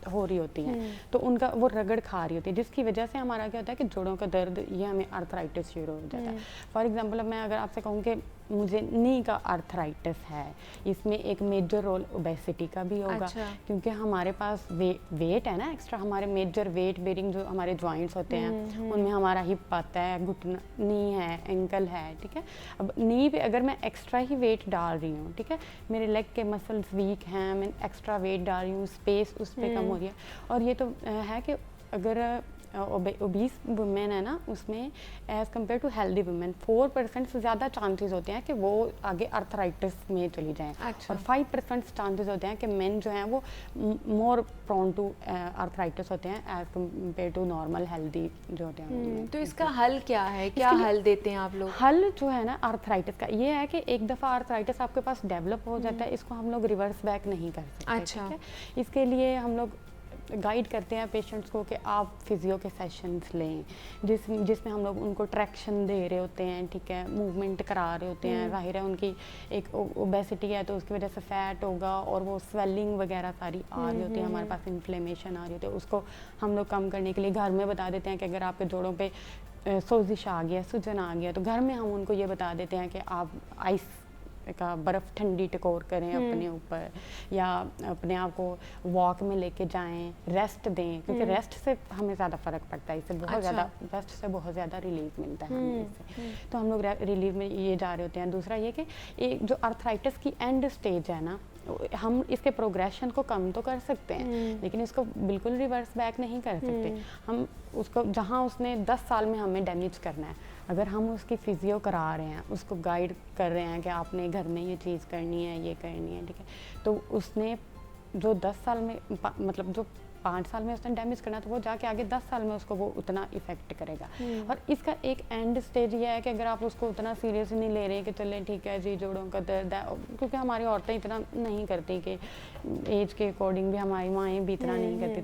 हो रही होती हैं, तो उनका वो रगड़ खा रही होती है, जिसकी वजह से हमारा क्या होता है कि जोड़ों का दर्द, ये हमें आर्थराइटिस शुरू हो जाता है। फॉर एग्जांपल, अब मैं अगर आपसे कहूँ कि मुझे नी का आर्थराइटिस है, इसमें एक मेजर रोल ओबेसिटी का भी होगा। अच्छा। क्योंकि हमारे पास वेट है ना एक्स्ट्रा, हमारे मेजर वेट बेरिंग जो हमारे जॉइंट्स होते हैं उनमें हमारा हिप आता है, घुटना, नी है, एंकल है, ठीक है। अब नी पे अगर मैं एक्स्ट्रा ही वेट डाल रही हूँ, ठीक है, मेरे लेग के मसल्स वीक हैं, मैं एक्स्ट्रा वेट डाल रही हूँ, स्पेस उस पर कम हो रही है, और ये तो है कि अगर ओबीस वुमेन है ना, उसमें as compare to healthy women 4% से ज़्यादा चांसेस होते हैं कि वो आगे आर्थराइटिस में चली जाएं। अच्छा। और 5% चांसेस होते हैं कि मेन जो हैं वो मोर प्रोन टू आर्थराइटिस होते हैं as compare to normal healthy जो होते हैं। तो इसका हल क्या है, क्या हल देते हैं आप लोग? हल जो है ना आर्थराइटिस का ये है कि एक दफ़ा आर्थराइटिस आपके पास डेवलप हो जाता है, इसको हम लोग रिवर्स बैक नहीं कर सकते। अच्छा। ठीक है? इसके लिए हम लोग गाइड करते हैं पेशेंट्स को कि आप फिजियो के सेशंस लें, जिसमें हम लोग उनको ट्रैक्शन दे रहे होते हैं, ठीक है, मूवमेंट करा रहे होते हैं। जाहिर है उनकी एक ओबेसिटी है तो उसकी वजह से फैट होगा और वो स्वेलिंग वगैरह सारी आ रही होती है, हमारे पास इन्फ्लेमेशन आ रही होती है, उसको हम लोग कम करने के लिए घर में बता देते हैं कि अगर आपके जोड़ों पे सोजिश आ गया, सूजन आ गया, तो घर में हम उनको ये बता देते हैं कि आप आइस का बर्फ़ ठंडी टकोर करें अपने ऊपर, या अपने आप को वॉक में लेके जाएं, रेस्ट दें, क्योंकि रेस्ट से हमें ज़्यादा फ़र्क पड़ता है, इससे बहुत ज़्यादा रेस्ट से बहुत ज़्यादा रिलीफ मिलता है हमें इससे। तो हम लोग रिलीफ में ये जा रहे होते हैं। दूसरा ये कि एक जो आर्थराइटिस की एंड स्टेज है ना, हम इसके प्रोग्रेशन को कम तो कर सकते हैं, लेकिन इसको बिल्कुल रिवर्स बैक नहीं कर सकते। हम उसको जहाँ उसने 10 साल में हमें डैमेज करना है, अगर हम उसकी फिजियो करा रहे हैं, उसको गाइड कर रहे हैं कि आपने घर में ये चीज़ करनी है, ये करनी है, ठीक है, तो उसने जो 10 साल में मतलब जो 5 साल में उसने डैमेज करना तो वो जाके आगे 10 साल में उसको वो उतना इफेक्ट करेगा। और इसका एक एंड स्टेज ये है कि अगर आप उसको उतना सीरियस नहीं ले रहे हैं कि चलें ठीक है जी जोड़ों का दर्द है, क्योंकि हमारी औरतें इतना नहीं करती कि एज के अकॉर्डिंग भी हमारी माएँ भी इतना नहीं करती,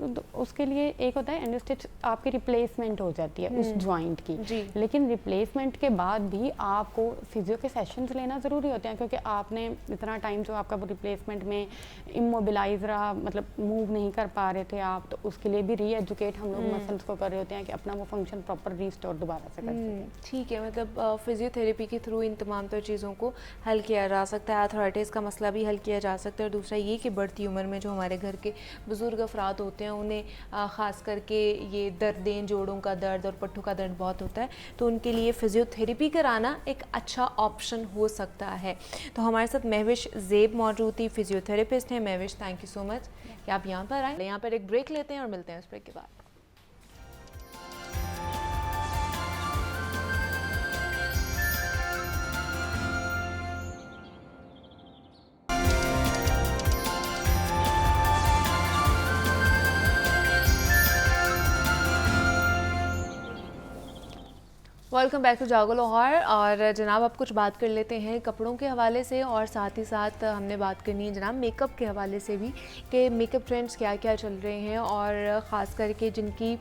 तो उसके लिए एक होता है एंड स्टेज आपकी रिप्लेसमेंट हो जाती है उस जॉइंट की। लेकिन रिप्लेसमेंट के बाद भी आपको फिजियो के सेशंस लेना ज़रूरी होते हैं, क्योंकि आपने इतना टाइम जो आपका वो रिप्लेसमेंट में इमोबिलाइज रहा, मतलब मूव नहीं कर पा रहे थे आप, तो उसके लिए भी री एजुकेट हम लोग मसल्स को कर रहे होते हैं कि अपना वो फंक्शन प्रॉपर रीस्टोर दोबारा से कर सकें। ठीक है, मतलब फिजियोथेरेपी के थ्रू इन तमाम तर चीज़ों को हल किया जा सकता है। आर्थराइटिस का मसला भी हल किया जा सकता है। और दूसरा ये कि बढ़ती उम्र में जो हमारे घर के बुज़ुर्ग अफराद होते हैं उन्हें ख़ास करके ये दर्दें, जोड़ों का दर्द और पट्टों का दर्द बहुत होता है, तो उनके लिए फिजियोथेरेपी कराना एक अच्छा ऑप्शन हो सकता है। तो हमारे साथ महविश ज़ेब मौजूद थी, फिजियोथेरेपिस्ट हैं। Mahvish, thank you so much कि आप यहाँ पर आए। यहाँ पर एक ब्रेक लेते हैं और मिलते हैं उस ब्रेक के बाद। वेलकम बैक टू जागो लाहौर। और जनाब आप कुछ बात कर लेते हैं कपड़ों के हवाले से, और साथ ही साथ हमने बात करनी है जनाब मेकअप के हवाले से भी कि मेकअप ट्रेंड्स क्या क्या चल रहे हैं, और ख़ास करके जिनकी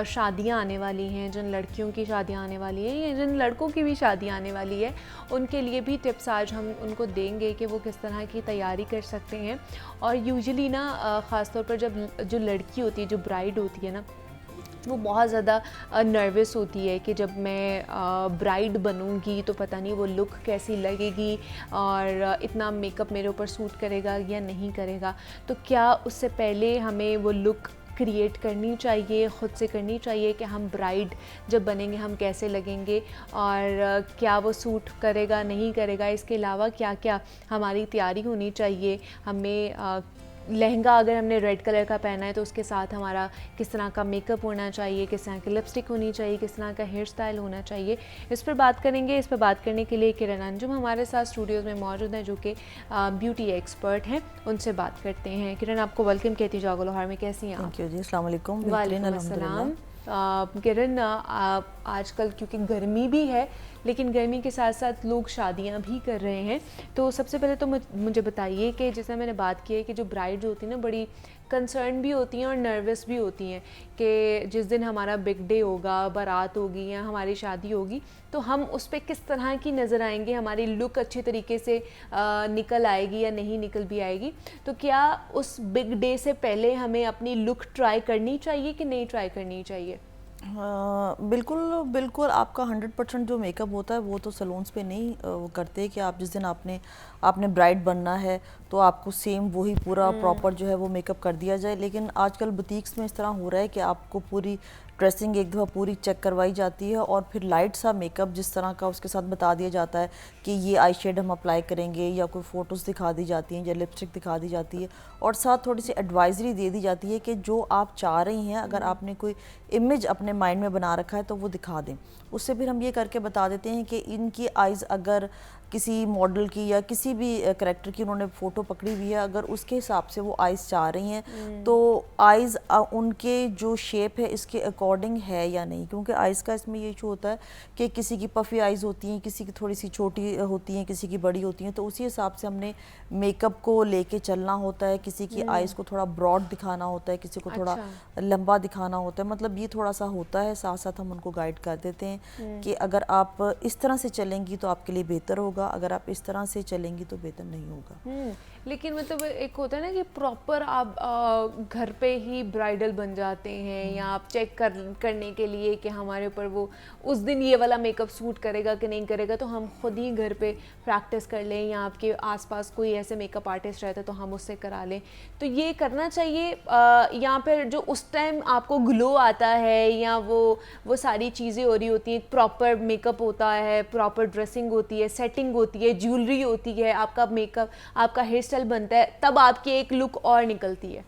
शादियां आने वाली हैं, जिन लड़कियों की शादियां आने वाली हैं या जिन लड़कों की भी शादियां आने वाली है, उनके लिए भी टिप्स आज हम उनको देंगे कि वो किस तरह की तैयारी कर सकते हैं। और यूजुअली ना ख़ास तौर पर जब जो लड़की होती है, जो ब्राइड होती है ना, वो बहुत ज़्यादा नर्वस होती है कि जब मैं ब्राइड बनूंगी तो पता नहीं वो लुक कैसी लगेगी और इतना मेकअप मेरे ऊपर सूट करेगा या नहीं करेगा। तो क्या उससे पहले हमें वो लुक क्रिएट करनी चाहिए, ख़ुद से करनी चाहिए कि हम ब्राइड जब बनेंगे हम कैसे लगेंगे और क्या वो सूट करेगा नहीं करेगा। इसके अलावा क्या क्या हमारी तैयारी होनी चाहिए। हमें लहंगा अगर हमने रेड कलर का पहना है तो उसके साथ हमारा किस तरह का मेकअप होना चाहिए, किस तरह की लिपस्टिक होनी चाहिए, किस तरह का हेयर स्टाइल होना चाहिए, इस पर बात करेंगे। इस पर बात करने के लिए किरण अंजुम हमारे साथ स्टूडियोज़ में मौजूद हैं, जो कि ब्यूटी एक्सपर्ट हैं। उनसे बात करते हैं। किरण, आपको वेलकम कहती जागो लाहौर में, कैसी हैं आप? थैंक यू जी, अस्सलाम वालेकुम। वालेकुम अस्सलाम। किरण, आजकल क्योंकि गर्मी भी है लेकिन गर्मी के साथ साथ लोग शादियां भी कर रहे हैं, तो सबसे पहले तो मुझे बताइए कि जैसे मैंने बात की है कि जो ब्राइड होती है ना, बड़ी कंसर्न भी होती हैं और नर्वस भी होती हैं कि जिस दिन हमारा बिग डे होगा, बारात होगी या हमारी शादी होगी, तो हम उस पर किस तरह की नज़र आएंगे, हमारी लुक अच्छे तरीके से निकल आएगी या नहीं निकल भी आएगी। तो क्या उस बिग डे से पहले हमें अपनी लुक ट्राई करनी चाहिए कि नहीं ट्राई करनी चाहिए? बिल्कुल बिल्कुल, आपका 100% जो मेकअप होता है वो तो सैलून्स पे नहीं वो करते कि आप जिस दिन आपने ब्राइड बनना है तो आपको सेम वही पूरा प्रॉपर जो है वो मेकअप कर दिया जाए। लेकिन आजकल बुटीक्स में इस तरह हो रहा है कि आपको पूरी ड्रेसिंग एक दफ़ा पूरी चेक करवाई जाती है और फिर लाइट सा मेकअप जिस तरह का उसके साथ बता दिया जाता है कि ये आई शेड हम अप्लाई करेंगे, या कोई फ़ोटोज़ दिखा दी जाती हैं या लिपस्टिक दिखा दी जाती है, और साथ थोड़ी सी एडवाइजरी दे दी जाती है कि जो आप चाह रही हैं, अगर आपने कोई इमेज अपने माइंड में बना रखा है तो वो दिखा दें। उससे फिर हम ये करके बता देते हैं कि इनकी आइज़ अगर किसी मॉडल की या किसी भी करैक्टर की उन्होंने फ़ोटो पकड़ी हुई है, अगर उसके हिसाब से वो आइज़ चाह रही हैं तो आइज़ उनके जो शेप है इसके अकॉर्डिंग है या नहीं। क्योंकि आइज़ का इसमें ये इशू होता है कि किसी की पफ़ी आइज़ होती हैं, किसी की थोड़ी सी छोटी होती हैं, किसी की बड़ी होती हैं, तो उसी हिसाब से हमने मेकअप को लेके चलना होता है। किसी की आइज़ को थोड़ा ब्रॉड दिखाना होता है, किसी को थोड़ा लंबा दिखाना होता है, मतलब ये थोड़ा सा होता है। साथ साथ हम उनको गाइड कर देते हैं कि अगर आप इस तरह से चलेंगी तो आपके लिए बेहतर होगा, अगर आप इस तरह से चलेंगी तो बेहतर नहीं होगा। लेकिन मतलब एक होता है ना कि प्रॉपर आप घर पे ही ब्राइडल बन जाते हैं, या आप चेक करने के लिए कि हमारे ऊपर वो उस दिन ये वाला मेकअप सूट करेगा कि नहीं करेगा, तो हम खुद ही घर पे प्रैक्टिस कर लें, या आपके आसपास कोई ऐसे मेकअप आर्टिस्ट रहता है तो हम उससे करा लें। तो ये करना चाहिए, या फिर जो उस टाइम आपको ग्लो आता है या वो सारी चीज़ें हो रही होती हैं, प्रॉपर मेकअप होता है, प्रॉपर ड्रेसिंग होती है, सेटिंग होती है, ज्वेलरी होती है, आपका मेकअप, आपका हेयर स्टाइल बनता है, तब आपकी एक लुक और निकलती है।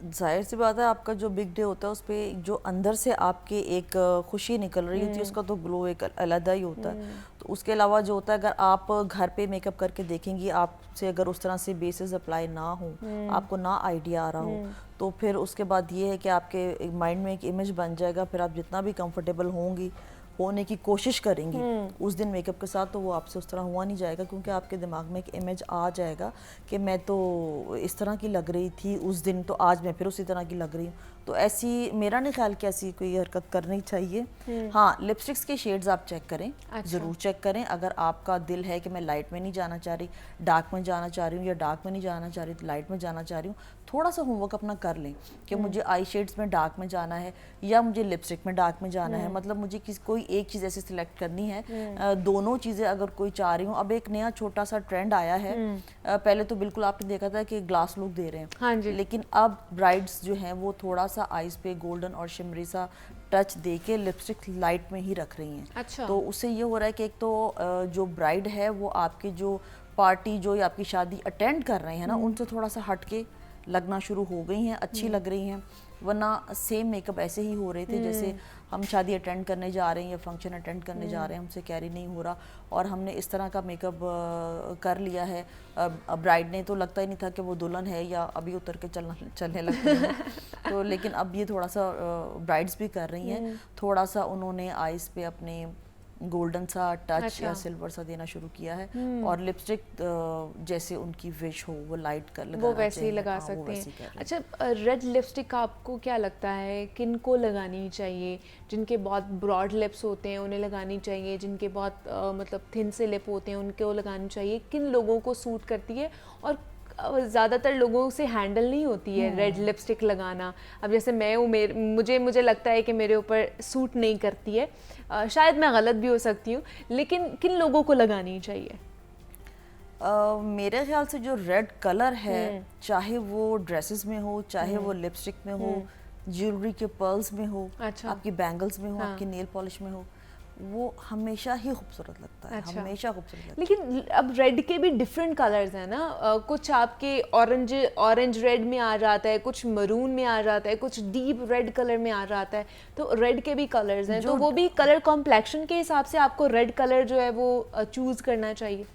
जाहिर सी बात है, आपका जो बिग डे होता है उस पर जो अंदर से आपके एक खुशी निकल रही होती है, उसका तो ग्लो एक अलग ही होता है। तो उसके अलावा जो होता है, अगर आप घर पे मेकअप करके देखेंगी, आपसे अगर उस तरह से बेसिस अप्लाई ना हो, आपको ना आइडिया आ रहा हो, तो फिर उसके बाद ये है कि आपके माइंड में एक इमेज बन जाएगा। फिर आप जितना भी कंफर्टेबल होंगी, होने की कोशिश करेंगी उस दिन मेकअप के साथ, तो वो आपसे उस तरह हुआ नहीं जाएगा, क्योंकि आपके दिमाग में एक इमेज आ जाएगा कि मैं तो इस तरह की लग रही थी उस दिन, तो आज मैं फिर उसी तरह की लग रही हूँ। तो ऐसी, मेरा नहीं ख्याल कि ऐसी कोई हरकत करनी चाहिए। हाँ, लिपस्टिक्स के शेड्स आप चेक करें, ज़रूर चेक करें। अगर आपका दिल है कि मैं लाइट में नहीं जाना चाह रही, डार्क में जाना चाह रही हूँ, या डार्क में नहीं जाना चाह रही तो लाइट में जाना चाह रही हूँ, थोड़ा सा होमवर्क अपना कर लें कि मुझे आई शेड्स में डार्क में जाना है या मुझे लिपस्टिक में डार्क में जाना है। मतलब मुझे कोई एक चीज़ ऐसे सिलेक्ट करनी है। दोनों चीज़ें अगर कोई चाह रही हूँ। अब एक नया छोटा सा ट्रेंड आया है, पहले तो बिल्कुल आपने देखा था कि ग्लास लुक दे रहे हैं, हाँ जी। लेकिन अब ब्राइड्स जो हैं वो थोड़ा सा आईज पे गोल्डन और शिमरी सा टच दे के लिपस्टिक लाइट में ही रख रही हैं। अच्छा। तो उससे ये हो रहा है कि एक तो जो ब्राइड है वो आपकी जो पार्टी जो या आपकी शादी अटेंड कर रहे हैं ना, उनसे थोड़ा सा हट के लगना शुरू हो गई हैं, अच्छी लग रही हैं। वरना सेम मेकअप ऐसे ही हो रहे थे जैसे हम शादी अटेंड करने जा रहे हैं या फंक्शन अटेंड करने जा रहे हैं, हमसे कैरी नहीं हो रहा और हमने इस तरह का मेकअप कर लिया है। ब्राइड ने तो लगता ही नहीं था कि वो दुल्हन है या अभी उतर के चलने लगती है। तो लेकिन अब ये थोड़ा सा ब्राइड्स भी कर रही हैं, थोड़ा सा उन्होंने आइज़ पे अपने गोल्डन सा टच या सिल्वर सा देना शुरू किया है। और लिपस्टिक जैसे उनकी विश हो वो लाइट कर लगाना वो वैसे ही चाहिए। लगा हाँ, वो सकते वैसे ही हैं। कर रही अच्छा, रेड लिपस्टिक आपको क्या लगता है किन को लगानी चाहिए? जिनके बहुत ब्रॉड लिप्स होते हैं उन्हें लगानी चाहिए, जिनके बहुत मतलब थिन से लिप होते हैं उनको लगानी चाहिए? किन लोगों को सूट करती है और ज़्यादातर लोगों से हैंडल नहीं होती है रेड लिपस्टिक लगाना? अब जैसे मैं हूँ, मुझे लगता है कि मेरे ऊपर सूट नहीं करती है, शायद मैं गलत भी हो सकती हूँ, लेकिन किन लोगों को लगानी चाहिए? मेरे ख्याल से जो रेड कलर है, चाहे वो ड्रेसेस में हो, चाहे वो लिपस्टिक में हो, ज्वेलरी के पर्ल्स में हो, अच्छा। आपकी बैंगल्स में हो, आपकी नेल पॉलिश में हो, वो हमेशा ही खूबसूरत लगता है। अच्छा। हमेशा खूबसूरत लगता है। लेकिन अब रेड के भी डिफरेंट कलर्स हैं ना, कुछ आपके ऑरेंज रेड में आ जाता है, कुछ मरून में आ जाता है, कुछ डीप रेड कलर में आ जाता है। तो रेड के भी कलर्स हैं, तो वो भी कलर कॉम्प्लेक्शन के हिसाब से आपको रेड कलर जो है वो चूज़ करना चाहिए?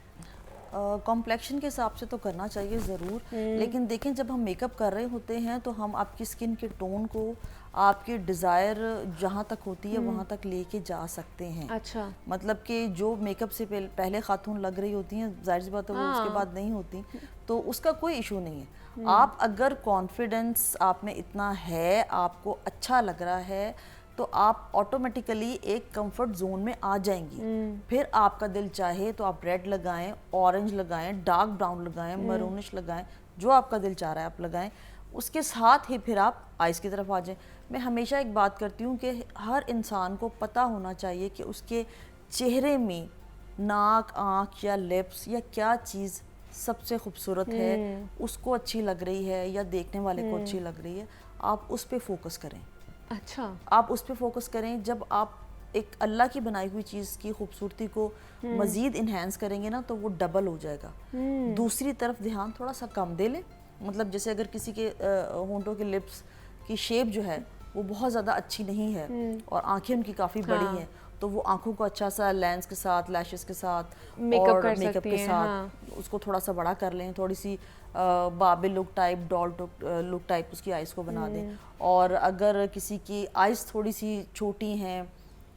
कॉम्प्लेक्शन के हिसाब से तो करना चाहिए ज़रूर, लेकिन देखें जब हम मेकअप कर रहे होते हैं तो हम आपकी स्किन के टोन को, आपके डिज़ायर जहाँ तक होती है वहाँ तक लेके जा सकते हैं। अच्छा। मतलब कि जो मेकअप से पहले खातून लग रही होती हैं, जाहिर सी बात है वो उसके बाद नहीं होती, तो उसका कोई इशू नहीं है। आप अगर कॉन्फिडेंस आप में इतना है, आपको अच्छा लग रहा है, तो आप ऑटोमेटिकली एक कंफर्ट जोन में आ जाएंगी। फिर आपका दिल चाहे तो आप रेड लगाएं, ऑरेंज लगाएं, डार्क ब्राउन लगाएं, मरूनिश लगाएं, जो आपका दिल चाह रहा है आप लगाएं। उसके साथ ही फिर आप आइज़ की तरफ आ जाएं। मैं हमेशा एक बात करती हूँ कि हर इंसान को पता होना चाहिए कि उसके चेहरे में नाक, आँख या लिप्स या क्या चीज़ सबसे खूबसूरत है, उसको अच्छी लग रही है या देखने वाले को अच्छी लग रही है, आप उस पर फोकस करें। अच्छा। आप उस पर फोकस करें। जब आप एक अल्लाह की बनाई हुई चीज़ की खूबसूरती को मज़ीद इन्हेंस करेंगे ना, तो वो डबल हो जाएगा। दूसरी तरफ ध्यान थोड़ा सा कम दे लें। मतलब जैसे अगर किसी के होंठों के लिप्स की शेप जो है वो बहुत ज़्यादा अच्छी नहीं है और आंखें उनकी काफ़ी बड़ी हैं, तो वो आंखों को अच्छा सा लेंस के साथ, लैशेस के साथ, मेकअप के साथ उसको थोड़ा सा बड़ा कर लें। थोड़ी सी बाबे look type, doll look type उसकी आइज़ को बना दें। और अगर किसी की आइज़ थोड़ी सी छोटी हैं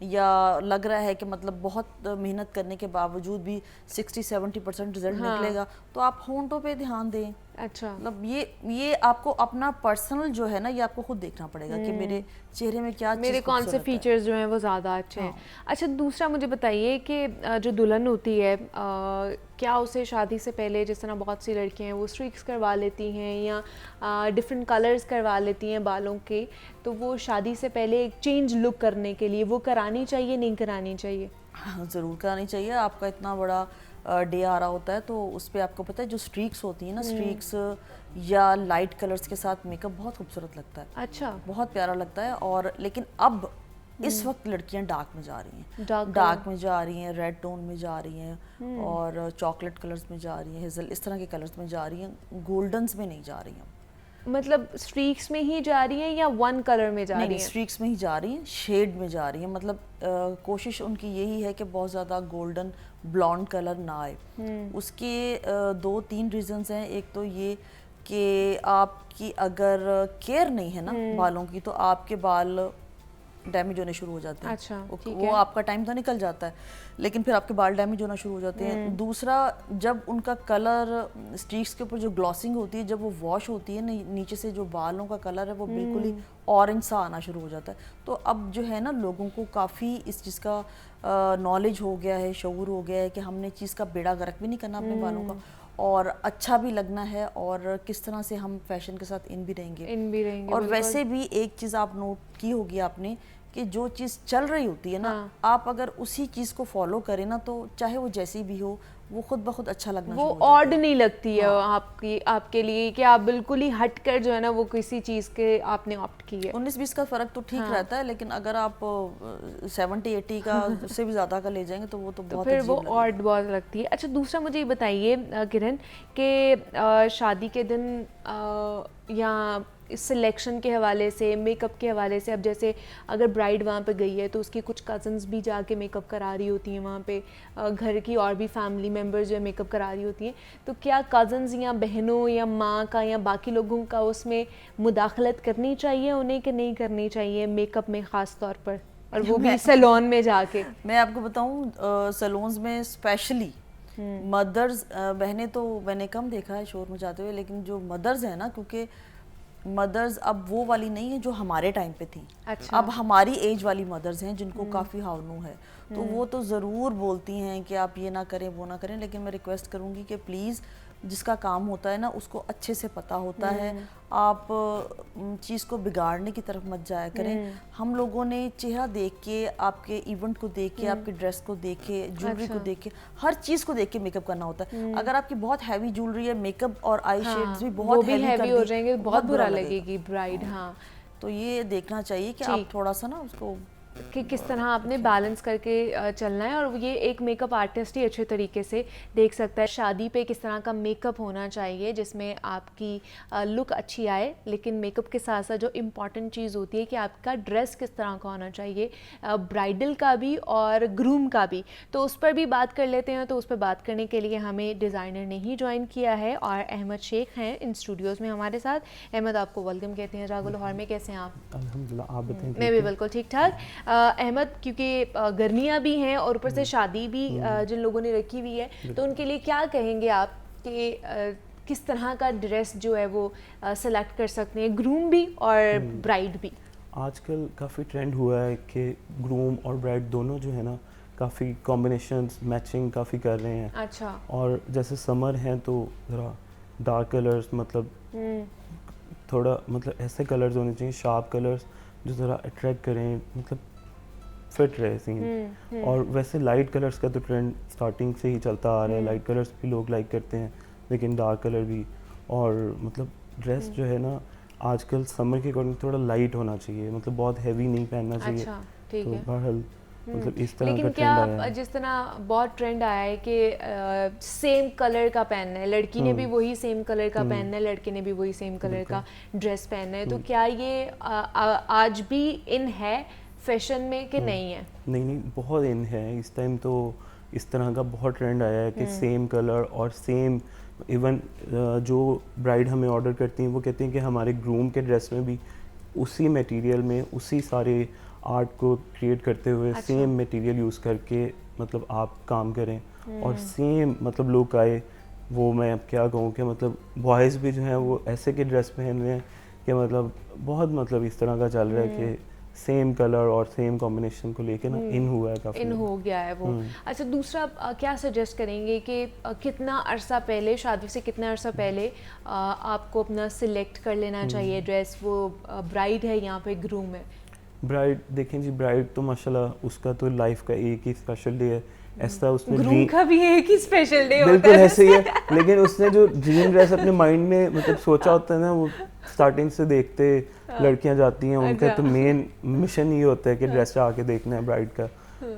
या लग रहा है कि मतलब बहुत मेहनत करने के बावजूद भी 60-70% रिजल्ट निकलेगा, तो आप होंठों पे ध्यान दें। अच्छा। मतलब ये आपको अपना पर्सनल जो है ना, ये आपको खुद देखना पड़ेगा कि मेरे चेहरे में क्या मेरे कौन से फीचर्स जो हैं वो ज़्यादा अच्छे हैं। अच्छा, दूसरा मुझे बताइए कि जो दुल्हन होती है, क्या उसे शादी से पहले, जिस तरह बहुत सी लड़कियां हैं वो स्ट्रीक्स करवा लेती हैं या डिफरेंट कलर्स करवा लेती हैं बालों के, तो वो शादी से पहले एक चेंज लुक करने के लिए वो करानी चाहिए, नहीं करानी चाहिए? हाँ, ज़रूर करानी चाहिए। आपका इतना बड़ा डे आ रहा होता है तो उस पर आपको पता है जो स्ट्रीक्स होती हैं ना, स्ट्रीक्स या लाइट कलर्स के साथ मेकअप बहुत खूबसूरत लगता है। अच्छा। बहुत प्यारा लगता है। और लेकिन अब इस वक्त लड़कियां डार्क में जा रही हैं, डार्क में जा रही हैं, रेड टोन में जा रही हैं और चॉकलेट कलर्स में जा रही हैं, हेज़ल इस तरह के कलर्स में जा रही हैं, गोल्डन्स में नहीं जा रही हैं। मतलब स्ट्रीक्स में ही जा रही हैं या वन कलर में जा नहीं रही नहीं हैं? स्ट्रीक्स में ही जा रही हैं, शेड में जा रही हैं, मतलब कोशिश उनकी यही है कि बहुत ज़्यादा गोल्डन ब्लॉन्ड कलर ना आए। उसके 2-3 रीजंस हैं। एक तो ये कि आपकी अगर केयर नहीं है ना बालों की तो आपके बाल डैमेज होने शुरू हो जाते हैं। अच्छा, ठीक वो है। आपका टाइम तो निकल जाता है लेकिन फिर आपके बाल डैमेज होना शुरू हो जाते हैं। दूसरा, जब उनका कलर स्ट्रीक्स के ऊपर जो ग्लॉसिंग होती है, जब वो वॉश होती है नीचे से जो बालों का कलर है वो बिल्कुल ही ऑरेंज सा आना शुरू हो जाता है। तो अब जो है ना लोगों को काफ़ी इस चीज़ का नॉलेज हो गया है, शऊर हो गया है कि हमने चीज़ का बेड़ा गर्क भी नहीं करना अपने बालों का और अच्छा भी लगना है और किस तरह से हम फैशन के साथ इन भी रहेंगे। और वैसे भी एक चीज़ आप नोट की होगी आपने कि जो चीज़ चल रही होती है ना, आप अगर उसी चीज़ को फॉलो करें ना तो चाहे वो जैसी भी हो वो खुद ब खुद अच्छा लगना वो शुरू हो जाता ऑड नहीं लगती है आपके लिए कि आप बिल्कुल ही हट कर जो है ना वो किसी चीज़ के आपने ऑप्ट की है। 19-20 का फर्क तो ठीक रहता है लेकिन अगर आप 70-80 का उससे भी ज़्यादा का ले जाएंगे तो वो तो बहुत फिर अजीब वो लगेगा। ऑड बहुत लगती है। अच्छा, दूसरा मुझे ये बताइए किरण कि शादी के दिन या सिलेक्शन के हवाले से, मेकअप के हवाले से, अब जैसे अगर ब्राइड वहाँ पे गई है तो उसकी कुछ कज़न्स भी जाके मेकअप करा रही होती हैं वहाँ पे, घर की और भी फैमिली मेम्बर्स जो है मेकअप करा रही होती हैं, तो क्या कज़न्स या बहनों या माँ का या बाकी लोगों का उसमें मुदाखलत करनी चाहिए उन्हें कि नहीं करनी चाहिए मेकअप में ख़ास तौर पर, और वो भी सैलून में जाके? मैं आपको बताऊं सैलून्स में स्पेशली मदर्स, बहनें तो मैंने कम देखा है शोर मचाते हुए, लेकिन जो मदर्स हैं ना, क्योंकि मदर्स अब वो वाली नहीं है जो हमारे टाइम पे थी। अच्छा। अब हमारी एज वाली मदर्स हैं जिनको काफ़ी हावनू है, तो वो तो ज़रूर बोलती हैं कि आप ये ना करें वो ना करें, लेकिन मैं रिक्वेस्ट करूँगी कि प्लीज़ जिसका काम होता है ना उसको अच्छे से पता होता है, आप चीज़ को बिगाड़ने की तरफ मत जाया करें। हम लोगों ने चेहरा देख के, आपके इवेंट को देख के, आपके ड्रेस को देख के, ज्वेलरी को देख के, हर चीज़ को देख के मेकअप करना होता है। अगर आपकी बहुत हैवी ज्वेलरी है, मेकअप और आई शेड्स भी बहुत हैवी हो जाएंगे, बहुत बुरा लगेगी ब्राइड। हाँ, तो ये देखना चाहिए कि आप थोड़ा सा ना उसको कि किस तरह आपने बैलेंस करके चलना है, और ये एक मेकअप आर्टिस्ट ही अच्छे तरीके से देख सकता है शादी पे किस तरह का मेकअप होना चाहिए जिसमें आपकी लुक अच्छी आए, लेकिन मेकअप के साथ साथ जो इम्पॉर्टेंट चीज़ होती है कि आपका ड्रेस किस तरह का होना चाहिए, ब्राइडल का भी और ग्रूम का भी। तो उस पर भी बात कर लेते हैं। तो उस पर बात करने के लिए हमें डिज़ाइनर ने ही ज्वाइन किया है और अहमद शेख हैं इन स्टूडियोज़ में हमारे साथ। अहमद, आपको वेलकम कहते हैं जागो लाहौर में। कैसे हैं आप? अल्हम्दुलिल्लाह, आप बताएं। मैं भी बिल्कुल ठीक ठाक। अहमद, क्योंकि गर्मियाँ भी हैं और ऊपर से शादी भी जिन लोगों ने रखी हुई है, तो उनके लिए क्या कहेंगे आप कि किस तरह का ड्रेस जो है वो सेलेक्ट कर सकते हैं, ग्रूम भी और ब्राइड भी? आजकल काफ़ी ट्रेंड हुआ है कि ग्रूम और ब्राइड दोनों जो है ना काफ़ी कॉम्बिनेशंस मैचिंग काफ़ी कर रहे हैं। अच्छा। और जैसे समर है तो ज़रा डार्क कलर्स, मतलब थोड़ा मतलब ऐसे कलर्स होने चाहिए, शार्प कलर्स जो ज़रा अट्रैक्ट करें, मतलब फिट रहे सीन। और वैसे लाइट कलर्स का तो ट्रेंड स्टार्टिंग से ही चलता आ रहा है, लाइट कलर्स भी लोग लाइक करते हैं लेकिन डार्क कलर भी। और मतलब ड्रेस जो है ना आजकल समर के अकॉर्डिंग थोड़ा लाइट होना चाहिए, मतलब बहुत हैवी नहीं पहनना चाहिए। अच्छा, ठीक तो है। बहरहाल मतलब इस तरह का लेकिन ट्रेंड आया क्या है। जिस तरह बहुत ट्रेंड आया है कि सेम कलर का पहनना है, लड़की ने भी वही सेम कलर का पहनना है, लड़के ने भी वही सेम कलर का ड्रेस पहनना है, तो क्या ये आज भी इन है फैशन में कि नहीं है? नहीं नहीं, बहुत इन है इस टाइम, तो इस तरह का बहुत ट्रेंड आया है कि सेम कलर और सेम, इवन जो ब्राइड हमें ऑर्डर करती हैं वो कहती हैं कि हमारे ग्रूम के ड्रेस में भी उसी मटेरियल में उसी सारे आर्ट को क्रिएट करते हुए सेम मटेरियल यूज़ करके मतलब आप काम करें और सेम मतलब लुक आए। वो मैं अब क्या कहूँ कि मतलब बॉयज़ भी जो हैं वो ऐसे के ड्रेस पहन रहे हैं कि मतलब बहुत मतलब इस तरह का चल रहा है कि सेम कलर और सेम कॉम्बिनेशन को लेके ना इन हुआ है काफ़ी। इन हो गया है वो। अच्छा, दूसरा क्या सजेस्ट करेंगे कि कितना अरसा पहले, शादी से कितना अरसा पहले आपको अपना सिलेक्ट कर लेना चाहिए ड्रेस, वो ब्राइड है यहाँ पे ग्रूम है? ब्राइड देखें जी, ब्राइड तो माशाल्लाह उसका तो लाइफ का एक ही स्पेशल डे है, ऐसा उसने ग्रूम का भी एक ही स्पेशल डे होता है। बिल्कुल ऐसे ही है, लेकिन उसने जो ड्रीम ड्रेस अपने माइंड में मतलब सोचा होता है ना, वो स्टार्टिंग से देखते लड़कियां जाती हैं, उनका तो मेन मिशन ही होता है कि ड्रेस आके देखना है ब्राइड का।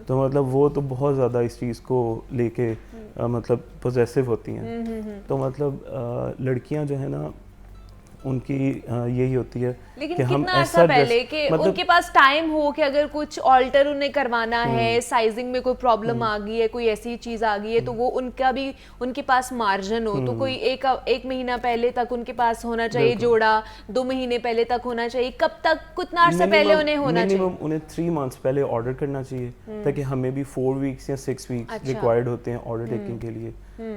तो मतलब वो तो बहुत ज़्यादा इस चीज़ को लेके मतलब पोजेसिव होती हैं। तो मतलब लड़कियां जो है ना उनकी यही होती है लेकिन कि हम कितना ऐसा अर्सा पहले ड्रेस कि मतलब उनके पास टाइम हो कि अगर कुछ ऑल्टर उन्हें करवाना है, साइजिंग में कोई प्रॉब्लम आ गई है, कोई ऐसी चीज आ गई है, तो वो उनका भी उनके पास मार्जिन हो, तो कोई एक महीना पहले तक उनके पास होना चाहिए जोड़ा, 2 महीने पहले तक होना चाहिए, कब तक कितना अर्सा पहले उन्हें होना चाहिए? मिनिमम उन्हें 3 मंथ्स पहले ऑर्डर करना चाहिए ताकि हमें भी 4 वीक्स या 6 वीक्स अच्छा। रिक्वायर्ड होते हैं ऑर्डर टेकिंग के लिए।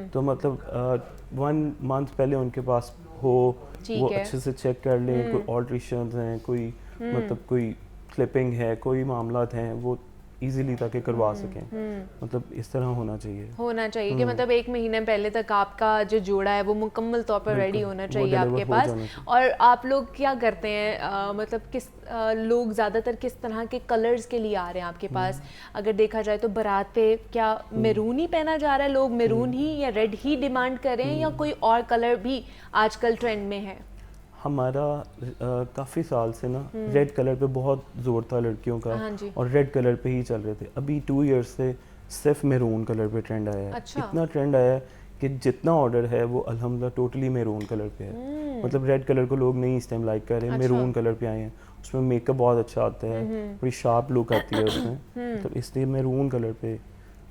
तो मतलब 1 मंथ पहले उनके पास हो, ठीक वो है। अच्छे से चेक कर लें, कोई ऑल्ट्रेशंस हैं, कोई मतलब कोई क्लिपिंग है, कोई मामलात हैं, वो इजीली ताकि करवा सकें। मतलब इस तरह होना चाहिए कि मतलब 1 महीने पहले तक आपका जो जोड़ा है वो मुकम्मल तौर पर रेडी होना वो चाहिए आपके deliver हो पास। जाना चाहिए। और आप लोग क्या करते हैं, मतलब किस लोग ज़्यादातर किस तरह के कलर्स के लिए आ रहे हैं आपके पास? अगर देखा जाए तो बारात पे क्या मैरून ही पहना जा रहा है, लोग मैरून ही या रेड ही डिमांड कर रहे हैं, या कोई और कलर भी आजकल ट्रेंड में है? हमारा काफ़ी साल से ना रेड कलर पे बहुत जोर था लड़कियों का, हाँ जी। और रेड कलर पे ही चल रहे थे। अभी 2 इयर्स से सिर्फ मैरून कलर पे ट्रेंड आया है। अच्छा। इतना ट्रेंड आया है कि जितना ऑर्डर है वो अल्हम्दुलिल्लाह टोटली मैरून कलर पे है। मतलब रेड कलर को लोग नहीं इस टाइम लाइक कर रहे हैं, अच्छा। मैरून कलर पे आए हैं। उसमें मेकअप बहुत अच्छा आता है, बड़ी शार्प लुक आती है उसमें, तो इसलिए मैरून कलर पे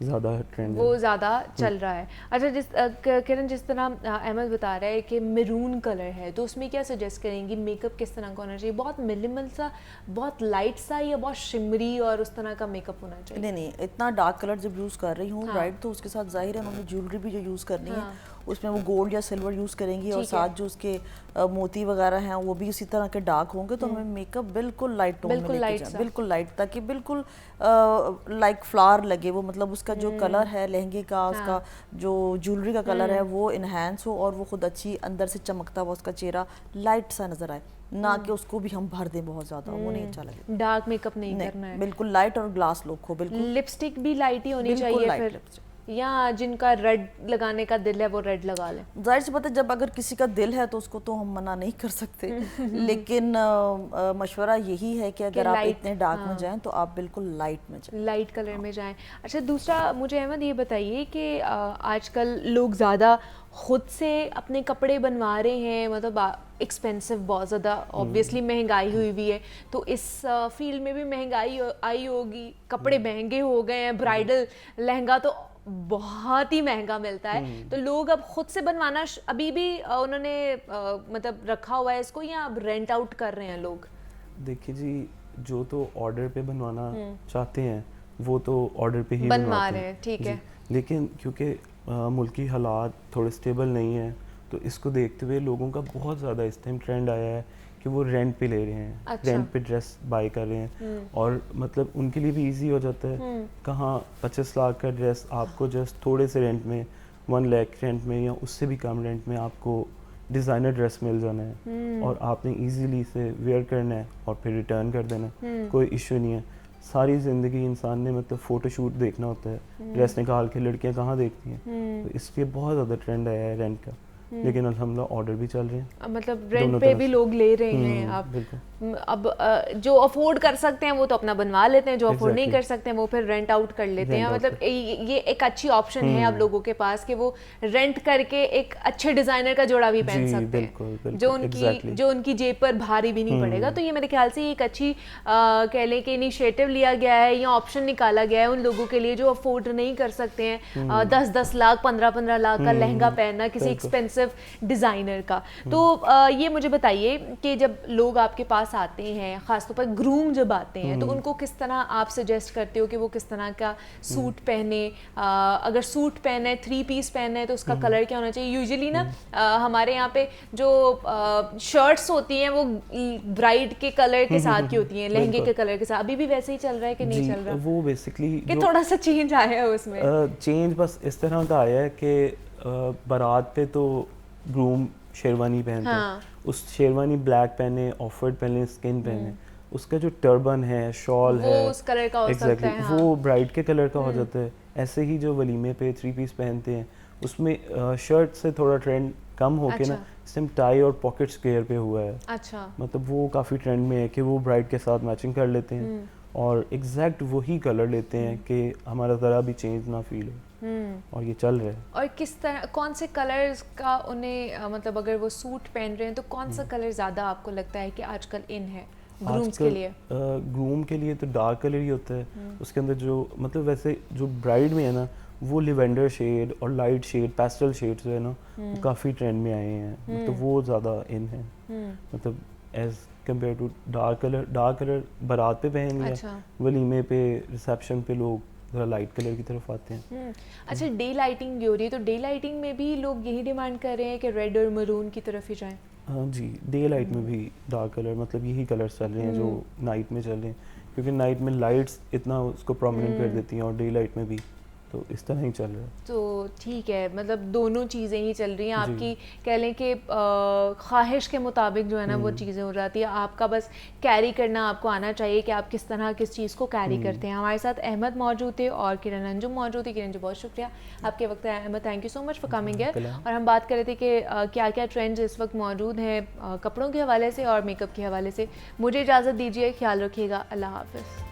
ज़्यादा ट्रेंड है। वो ज़्यादा चल रहा है। अच्छा, किरण, जिस तरह अहमद बता रहा है कि मैरून कलर है, तो उसमें क्या सजेस्ट करेंगी, मेकअप किस तरह का होना चाहिए? बहुत मिनिमल सा, बहुत लाइट सा, या बहुत शिमरी और उस तरह का मेकअप होना चाहिए? नहीं नहीं, इतना डार्क कलर जब यूज़ कर रही हूँ हाँ। ब्राइड, तो उसके साथ जाहिर है उन्होंने ज्वेलरी भी जो यूज़ करनी हाँ। है उसमें वो गोल्ड या सिल्वर यूज़ करेंगी, और ठीक है। साथ जो उसके मोती वगैरह हैं वो भी उसी तरह के डार्क होंगे। तो हमें मेकअप बिल्कुल लाइट टोन में बिल्कुल लेके light जाना, सा। बिल्कुल लाइट, ताकि बिल्कुल लाइक फ्लावर लगे वो, मतलब उसका जो कलर है लहंगे का, उसका जो ज्वेलरी का कलर है वो इन्हेंस हो, और वो खुद अच्छी अंदर से चमकता हुआ उसका चेहरा लाइट सा नजर आए, ना कि उसको भी हम भर दें बहुत ज़्यादा, वो नहीं अच्छा लगे। डार्क मेकअप नहीं करना नहीं, है। बिल्कुल लाइट और ग्लास लुक हो, बिल्कुल लिपस्टिक भी लाइट ही होनी बिल्कुल चाहिए light फिर, lipstick। या जिनका रेड लगाने का दिल है वो रेड लगा लें? जाहिर सी बात है, जब अगर किसी का दिल है तो उसको तो हम मना नहीं कर सकते, लेकिन मशवरा यही है कि अगर आप light, इतने डार्क में जाएं तो आप बिल्कुल लाइट में जाएं। लाइट कलर में जाएं। अच्छा, दूसरा मुझे अहमद ये बताइए कि आजकल लोग ज़्यादा खुद से अपने कपड़े बनवा रहे हैं, मतलब एक्सपेंसिव बहुत ज़्यादा, ऑब्वियसली महंगाई हुई हुई है, तो इस फील्ड में भी महंगाई आई होगी, कपड़े महंगे हो गए हैं, ब्राइडल लहंगा तो बहुत ही महंगा मिलता है, तो लोग अब खुद से बनवाना अभी भी उन्होंने मतलब रखा हुआ है इसको, या अब रेंट आउट कर रहे हैं लोग? देखिए जी, जो तो ऑर्डर पे बनवाना चाहते हैं वो तो ऑर्डर पे ही बनवा बनवाते रहे हैं, ठीक है। जी। लेकिन क्योंकि मुल्की हालात थोड़े स्टेबल नहीं है, तो इसको देखते हुए लोगों का बहुत ज़्यादा इस टाइम ट्रेंड आया है कि वो रेंट पे ले रहे हैं। अच्छा। रेंट पे ड्रेस बाय कर रहे हैं, और मतलब उनके लिए भी इजी हो जाता है। कहाँ 25 लाख का ड्रेस आपको जस्ट थोड़े से रेंट में, 1 लाख रेंट में या उससे भी कम रेंट में आपको डिज़ाइनर ड्रेस मिल जाना है, और आपने इजीली इसे वेयर करना है और फिर रिटर्न कर देना है, कोई इशू नहीं है। सारी ज़िंदगी इंसान ने मतलब फ़ोटोशूट देखना होता है, ड्रेस निकाल के लड़कियां कहाँ देखती हैं, तो इसलिए बहुत ज़्यादा ट्रेंड आया है रेंट का। लेकिन अल्हम्दुलिल्लाह ऑर्डर भी चल रहे हैं, मतलब रेंट दोनों पे तरफ भी से। लोग ले रहे हैं अब। बिल्कुल। अब जो अफोर्ड कर सकते हैं वो तो अपना बनवा लेते हैं, जो अफोर्ड नहीं Exactly. कर सकते हैं वो फिर रेंट आउट कर लेते हैं। Rent out मतलब ये एक अच्छी ऑप्शन है अब लोगों के पास कि वो रेंट करके एक अच्छे डिजाइनर का जोड़ा भी पहन जी, सकते बिल्कुल, हैं, बिल्कुल, exactly. जो उनकी जेब पर भारी भी नहीं पड़ेगा। तो ये मेरे ख्याल से एक अच्छी कह लें कि इनिशिएटिव लिया गया है या ऑप्शन निकाला गया है उन लोगों के लिए जो अफोर्ड नहीं कर सकते हैं 10-10 लाख 15-15 लाख का लहंगा पहनना किसी एक्सपेंसिव डिजाइनर का। तो ये मुझे बताइए कि जब लोग आपके पास आते हैं, खासतौर पर ग्रूम जब आते हैं, तो उनको किस तरह आप सजेस्ट करते हो कि वो किस तरह का सूट पहने? अगर सूट पहना है, 3 पीस पहना है, तो उसका कलर क्या होना चाहिए? यूजुअली ना हमारे यहाँ पे जो शर्ट्स होती हैं वो ब्राइड के कलर के साथ की होती हैं, लहंगे के कलर के साथ। अभी भी वैसे ही चल रहा है कि नहीं जी, चल रहा? वो बेसिकली कि थोड़ा सा चेंज आया है उसमें? चेंज बस इस तरह का आया है कि बारात पे तो ग्रूम शेरवानी पहनते हैं, उस शेरवानी ब्लैक पहने, ऑफवर्ड पहने, स्किन पहने, उसका जो टर्बन है, शॉल वो है, उस कलर का हो सकता है, हाँ। वो ब्राइड के कलर का हो जाता है। ऐसे ही जो वलीमे पे 3 पीस पहनते हैं, उसमें शर्ट से थोड़ा ट्रेंड कम होके ना इस टाइम टाई और पॉकेट स्क्वेयर पे हुआ है। अच्छा। मतलब वो काफ़ी ट्रेंड में है कि वो ब्राइड के साथ मैचिंग कर लेते हैं और एग्जैक्ट वही कलर लेते हैं कि हमारा ज़रा भी चेंज ना फील हो। और ये चल रहा है। और किस तरह, कौन से कलर्स का उन्हें मतलब अगर वो सूट पहन रहे हैं तो कौन सा कलर ज़्यादा आपको लगता है कि आजकल इन है ग्रूम्स के लिए? ग्रूम के लिए तो डार्क कलर ही होता है। उसके अंदर जो मतलब वैसे जो ब्राइड में है ना, वो लिवेंडर शेड और लाइट शेड, पेस्टल शेड जो है ना, वो काफ़ी ट्रेंड में आए हैं। मतलब वो ज़्यादा इन है, मतलब as compare to dark colour. Dark colour बारात पे पहन लिया, अच्छा। वलीमे पे, रिसेप्शन पे लोग ज़रा लाइट कलर की तरफ आते हैं। अच्छा, डे लाइटिंग भी हो रही है, तो डे लाइटिंग में भी लोग यही डिमांड कर रहे हैं कि रेड और मरून की तरफ ही जाएं? हाँ जी, डे लाइट में भी डार्क कलर, मतलब यही कलर्स चल रहे हैं जो नाइट में चल रहे हैं, क्योंकि नाइट में लाइट्स इतना उसको प्रोमिनेंट कर देती हैं और डे लाइट में भी, तो इस तरह ही चल रहा है। तो ठीक है, मतलब दोनों चीज़ें ही चल रही हैं आपकी, कह लें कि ख्वाहिश के मुताबिक जो है ना वो चीज़ें हो जाती है। आपका बस कैरी करना आपको आना चाहिए कि आप किस तरह किस चीज़ को कैरी करते हैं। हमारे साथ अहमद मौजूद थे और किरण अंजुम मौजूद थी। किरण जी बहुत शुक्रिया आपके वक्त है। Ahmed, thank you so much for coming here. और हम बात कर रहे थे कि क्या क्या ट्रेंड्स इस वक्त मौजूद हैं कपड़ों के हवाले से और मेकअप के हवाले से। मुझे इजाज़त दीजिए, ख्याल रखिएगा, अल्लाह हाफ़िज़।